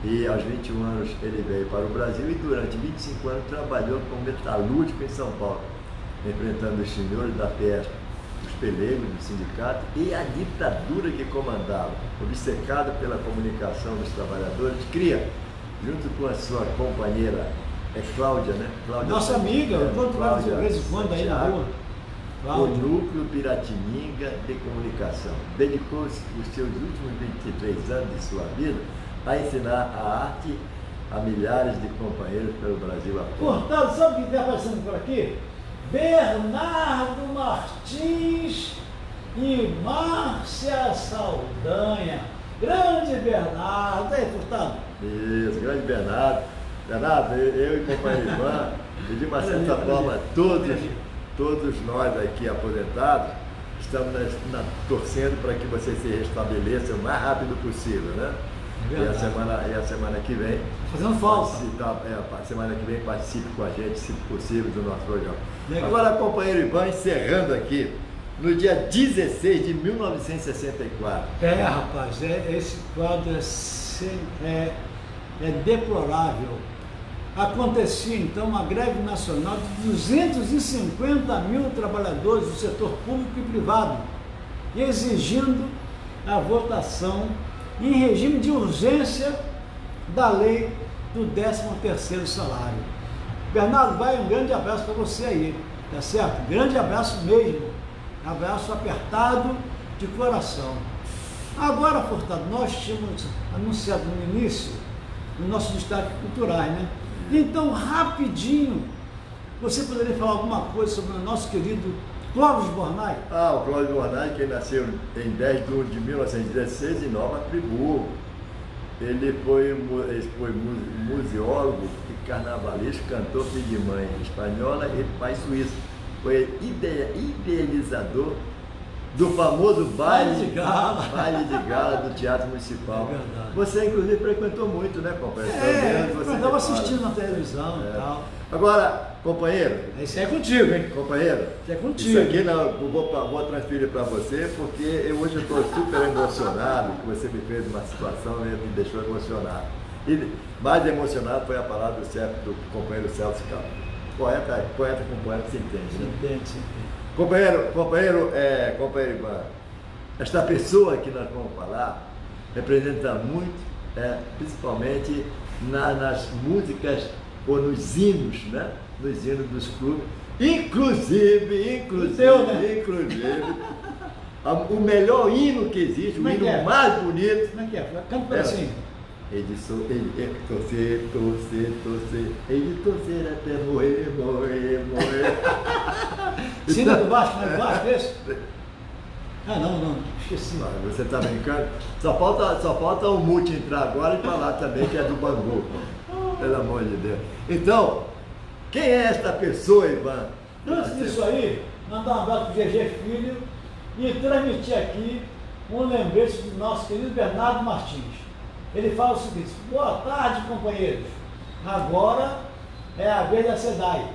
e aos 21 anos ele veio para o Brasil e durante 25 anos trabalhou como metalúrgico em São Paulo, enfrentando os senhores da terra, os pelegos do sindicato e a ditadura que comandava. Obcecado pela comunicação dos trabalhadores, cria, junto com a sua companheira, Cláudia, né? Nossa amiga, eu encontro ela de vez em quando aí na rua. O Núcleo Piratininga de Comunicação. Dedicou-se os seus últimos 23 anos de sua vida a ensinar a arte a milhares de companheiros pelo Brasil afora. Furtado, sabe o que está aparecendo por aqui? Bernardo Martins e Márcia Saldanha. Grande Bernardo. Aí, Furtado? Isso, grande Bernardo. Bernardo, eu e companheiro Ivan, e de uma certa forma todos nós aqui aposentados, estamos torcendo para que você se restabeleça o mais rápido possível, né? E a semana que vem, fazendo falta. A semana que vem participe com a gente, se possível, do nosso programa. Legal. Agora, companheiro Ivan, encerrando aqui, no dia 16 de 1964. Rapaz, esse quadro é deplorável. Acontecia então uma greve nacional de 250 mil trabalhadores do setor público e privado, exigindo a votação em regime de urgência da lei do 13º salário. Bernardo, vai um grande abraço para você aí, tá certo? Grande abraço mesmo, abraço apertado de coração. Agora, Furtado, nós tínhamos anunciado no início o nosso destaque culturais, né? Então, rapidinho, você poderia falar alguma coisa sobre o nosso querido Clóvis Bornai? Ah, o Clóvis Bornai, que nasceu em 10 de 1 de 1916 em Nova Friburgo. Ele foi museólogo e carnavalesco, cantor, filho de mãe espanhola e pai suíço. Foi idealizador do famoso baile de gala do Teatro Municipal. É verdade. Você, inclusive, frequentou muito, né, companheiro? Eu estava assistindo na televisão e tal. Agora, companheiro. Isso é contigo, hein? Companheiro. Isso é contigo. Isso aqui não, eu vou transferir para você, porque hoje eu estou super emocionado, que você me fez uma situação e me deixou emocionado. E mais emocionado foi a palavra do companheiro Celso Campos. Poeta com poeta se entende, né? Se entende. Companheiro Ivan, esta pessoa que nós vamos falar representa muito, principalmente nas músicas ou nos hinos, né? Nos hinos dos clubes. Inclusive, o melhor hino que existe, o hino mais bonito. Como é que é? Canta assim. Ele torcer, ele torcer até morrer. Cida do Vasco, não é do Vasco esse? Ah, não, esqueci. Você está brincando? Só falta o Mute entrar agora e falar também que é do Bangu. Pelo amor de Deus. Então, quem é esta pessoa, Ivan? Antes disso aí, mandar um abraço para o GG Filho e transmitir aqui um lembrete do nosso querido Bernardo Martins. Ele fala o seguinte: boa tarde, companheiros. Agora é a vez da SEDAI.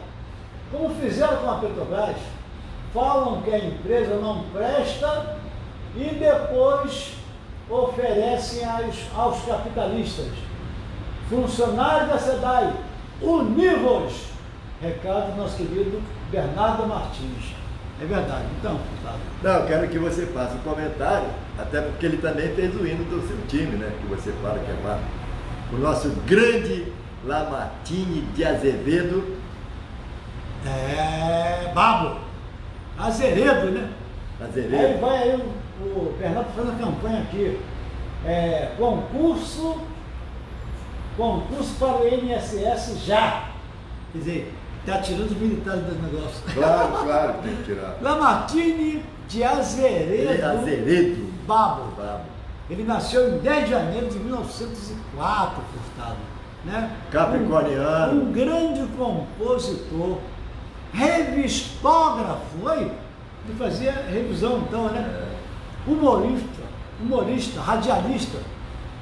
Como fizeram com a Petrobras, falam que a empresa não presta e depois oferecem aos capitalistas. Funcionários da SEDAI, univos! Recado do nosso querido Bernardo Martins. É verdade, então, Furtado. Não, eu quero que você faça um comentário, até porque ele também fez o hino do seu time, né? Que você fala que é lá. O nosso grande Lamartine de Azevedo. Babo. Azeredo, né? Azevedo. Aí vai aí o Bernardo faz a campanha aqui. Concurso para o INSS já. Quer dizer, está tirando os militares do negócio. Claro, tem que tirar. Lamartine de Azeredo. Babo. Ele nasceu em 10 de janeiro de 1904, Furtado. Né? Capricorniano. Um grande compositor, revistógrafo, ele fazia revisão então, né? Humorista, radialista,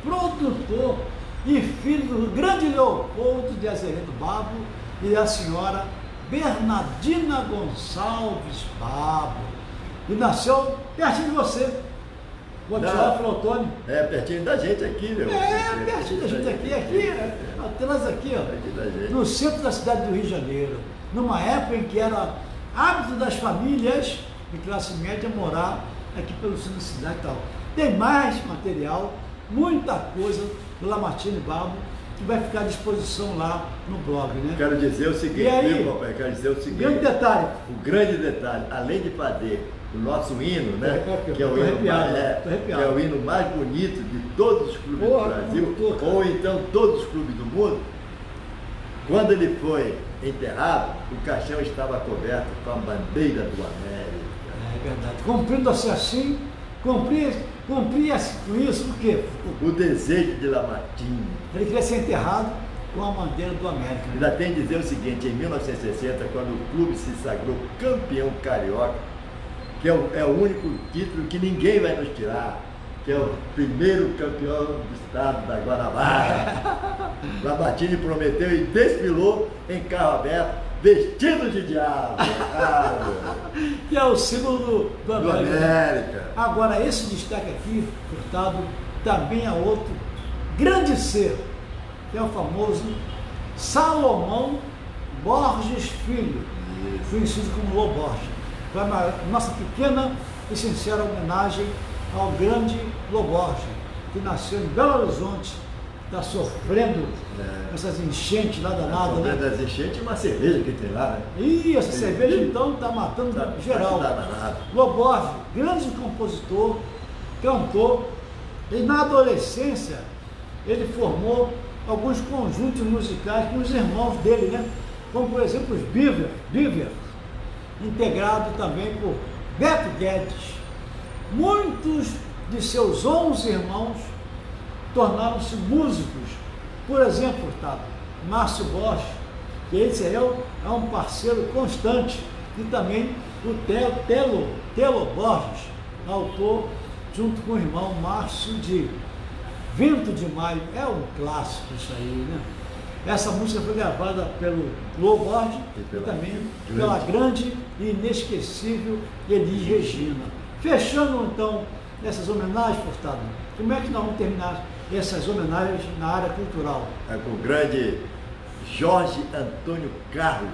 produtor e filho do grande Leopoldo de Azevedo Babo e da senhora Bernardina Gonçalves Babo. E nasceu pertinho de você, Botiá Flotone. Pertinho da gente aqui, meu. Pertinho da gente aqui, atrás aqui, ó, no centro da cidade do Rio de Janeiro, numa época em que era hábito das famílias de classe média morar aqui pelo centro da cidade e tal. Tem mais material, muita coisa do Lamartine Babo, que vai ficar à disposição lá no blog, né? Quero dizer o seguinte, e aí, papai? Quero dizer o seguinte. O grande detalhe, além de fazer o nosso hino, né? Que é o hino mais bonito de todos os clubes do Brasil, ou então todos os clubes do mundo. Quando ele foi enterrado, o caixão estava coberto com a bandeira do América. É verdade. Cumprindo-se assim, cumpria-se com isso o quê? O desejo de Lamartine. Ele queria ser enterrado com a bandeira do América. Ainda tem que dizer o seguinte: em 1960, quando o clube se sagrou campeão carioca, que é o único título que ninguém vai nos tirar, que é o primeiro campeão do estado da Guanabara. Lamartine prometeu e desfilou em carro aberto, vestido de diabo. Que é o símbolo do América. Agora, esse destaque aqui, Furtado, também é outro grande ser, que é o famoso Salomão Borges Filho, conhecido como Lô Borges. Foi a nossa pequena e sincera homenagem ao grande Loborges, que nasceu em Belo Horizonte, está sofrendo essas enchentes lá danadas, né? Das enchentes e uma cerveja que tem lá, né? E essa cerveja então está matando geral. Loborges, grande compositor, cantor, e na adolescência ele formou alguns conjuntos musicais com os irmãos dele, né? Como por exemplo os Beaver, integrado também por Beto Guedes. Muitos de seus 11 irmãos tornaram-se músicos. Por exemplo, Furtado, Márcio Bosch, que esse é um parceiro constante, e também o Telo Borges, autor, junto com o irmão Márcio, de Vento de Maio. É um clássico isso aí, né? Essa música foi gravada pelo Loborges e também pela grande e inesquecível Elis Regina. Fechando então essas homenagens, Furtado, como é que nós vamos terminar essas homenagens na área cultural? É com o grande Jorge Antônio Carlos.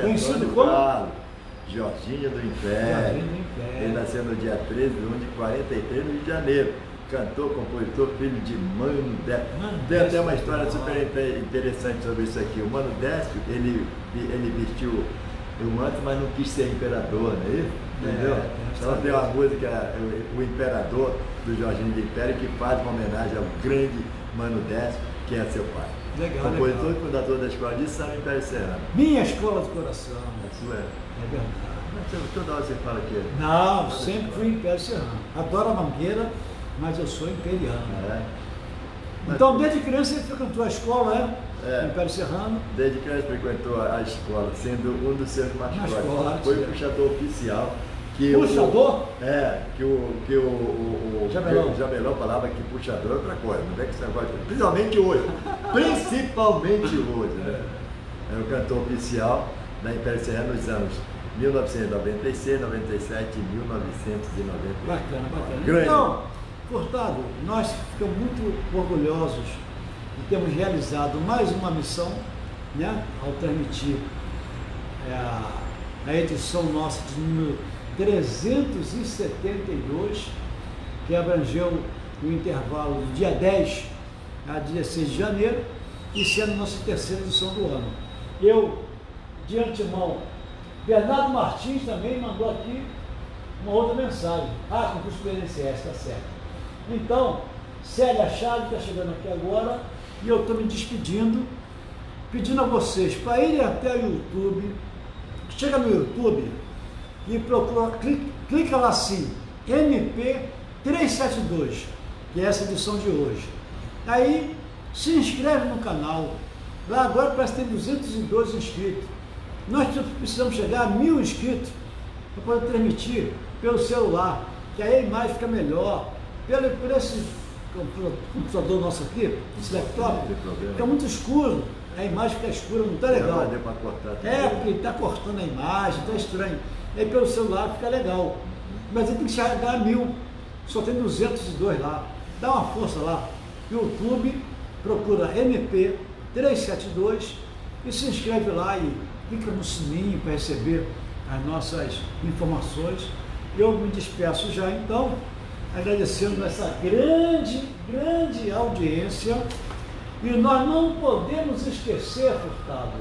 Conhecido como? Jorginho do Império. Ele nasceu no dia 13 de 1 de 43, no Rio de Janeiro. Cantor, compositor, filho de Mano Décio. Tem até uma história super interessante sobre isso aqui. O Mano Décio, ele vestiu o manto, mas não quis ser imperador, não é isso? Entendeu? Então tem uma música, o Imperador, do Jorginho do Império, que faz uma homenagem ao grande Mano Décio, que é seu pai. Legal, compositor legal. e fundador da escola de São Império Serrano. Minha escola de coração. A sua é. É verdade. Mas toda hora você fala que Não, sempre fui Império Serrano. Adoro a Mangueira, mas eu sou imperiano. Então, desde criança você frequentou a escola, Império Serrano? Desde criança frequentou a escola, sendo um dos seus mascotes. Foi o puxador oficial. Puxador? Que o Jabelão falava que puxador é outra coisa, não é que você gosta. Principalmente hoje. Principalmente hoje, né? Era o cantor oficial da Império Serrano nos anos 1996, 97 e 1998. Bacana, bacana. Grande. Então, Furtado, nós ficamos muito orgulhosos de termos realizado mais uma missão, né, ao transmitir a edição nossa de número 372, que abrangeu o intervalo do dia 10 a 16 de janeiro, e sendo nossa terceira edição do ano. Eu, de antemão, Bernardo Martins também mandou aqui uma outra mensagem. Concurso do INSS, tá certo. Então, Célia Chaves está chegando aqui agora e eu estou me despedindo, pedindo a vocês para irem até o YouTube. Chega no YouTube e procura, clica lá assim, MP372, que é essa edição de hoje. Aí se inscreve no canal. Lá agora parece que tem 212 inscritos. Nós precisamos chegar a 1000 inscritos para poder transmitir pelo celular, que aí a imagem fica melhor. Por esse computador nosso aqui, esse laptop, fica muito escuro, a imagem fica escura, não está legal. Porque está cortando a imagem, está estranho. Aí pelo celular fica legal. Mas ele tem que chegar a 1000, só tem 202 lá. Dá uma força lá. YouTube, procura MP372 e se inscreve lá e clica no sininho para receber as nossas informações. Eu me despeço já então, agradecendo essa grande audiência, e nós não podemos esquecer, Furtado,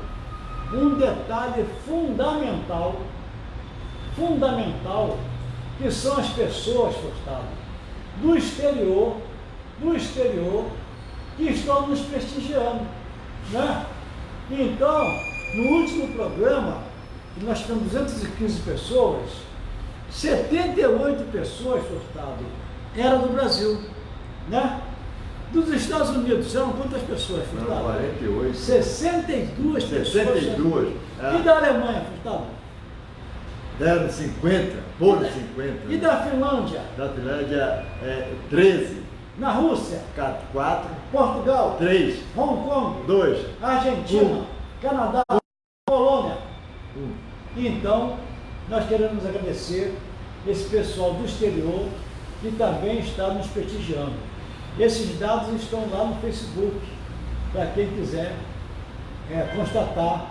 um detalhe fundamental, que são as pessoas, Furtado, do exterior, que estão nos prestigiando, né? Então, no último programa, que nós tivemos 215 pessoas, 78 pessoas, Furtado, era do Brasil, né? Dos Estados Unidos, eram quantas pessoas, Furtado? 48. 62 pessoas. 62. E da Alemanha, Furtado? Deram 50, foram 50. E da Finlândia? Da Finlândia, 13. Na Rússia? 4. Portugal? 3. Hong Kong? 2. Argentina? Canadá? Polônia? Então, nós queremos agradecer esse pessoal do exterior que também está nos prestigiando. Esses dados estão lá no Facebook, para quem quiser constatar.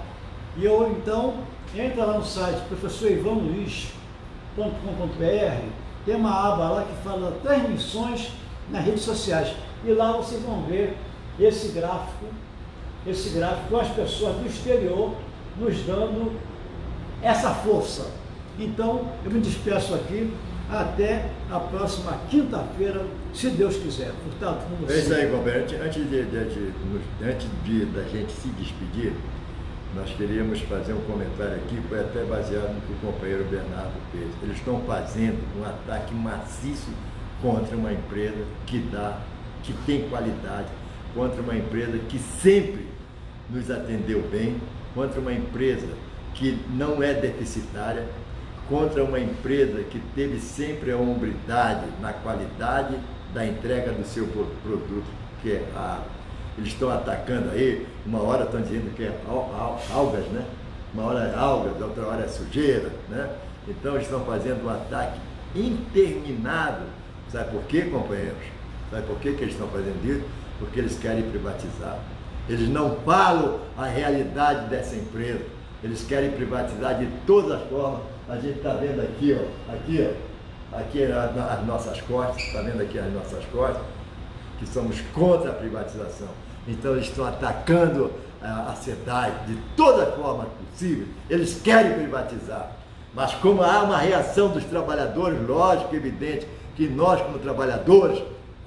E eu, então, entra lá no site professorivanluiz.com.br tem uma aba lá que fala transmissões nas redes sociais. E lá vocês vão ver esse gráfico com as pessoas do exterior nos dando essa força. Então, eu me despeço aqui até a próxima quinta-feira, se Deus quiser. Portanto, como é isso aí, companheiro. Antes da gente se despedir, nós queríamos fazer um comentário aqui, foi até baseado no que o companheiro Bernardo fez. Eles estão fazendo um ataque maciço contra uma empresa que tem qualidade, contra uma empresa que sempre nos atendeu bem, contra uma empresa que não é deficitária, contra uma empresa que teve sempre a hombridade na qualidade da entrega do seu produto, que é eles estão atacando aí, uma hora estão dizendo que é algas, né? Uma hora é algas, outra hora é sujeira, né? Então eles estão fazendo um ataque interminável. Sabe por quê, companheiros? Sabe por quê que eles estão fazendo isso? Porque eles querem privatizar. Eles não falam a realidade dessa empresa. Eles querem privatizar de todas as formas. A gente está vendo aqui, ó, aqui as nossas costas, está vendo aqui as nossas costas, que somos contra a privatização. Então eles estão atacando a SEDAI de toda forma possível. Eles querem privatizar. Mas como há uma reação dos trabalhadores, lógico, evidente, que nós como trabalhadores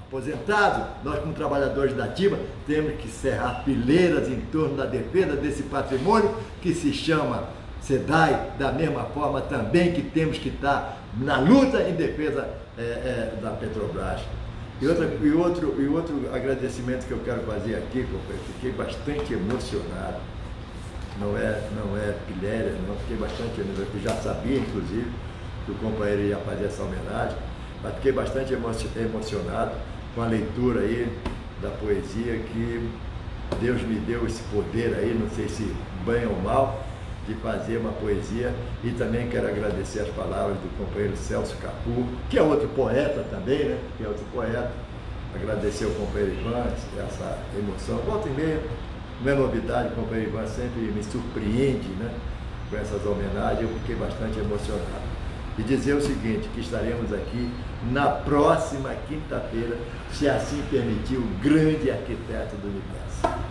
aposentados, nós como trabalhadores da ativa, temos que cerrar fileiras em torno da defesa desse patrimônio que se chama SEDAI, da mesma forma também que temos que estar na luta em defesa da Petrobras. E outro agradecimento que eu quero fazer aqui, companheiro, fiquei bastante emocionado. Não é pilhéria, não, fiquei bastante emocionado. Eu já sabia, inclusive, que o companheiro ia fazer essa homenagem, mas fiquei bastante emocionado com a leitura aí da poesia que Deus me deu esse poder aí, não sei se bem ou mal, de fazer uma poesia. E também quero agradecer as palavras do companheiro Celso Capu, que é outro poeta também, né? Que é outro poeta. Agradecer ao companheiro Ivan essa emoção. Volta e meia, não é novidade, o companheiro Ivan sempre me surpreende, né? Com essas homenagens, eu fiquei bastante emocionado. E dizer o seguinte, que estaremos aqui na próxima quinta-feira, se assim permitir o grande arquiteto do universo.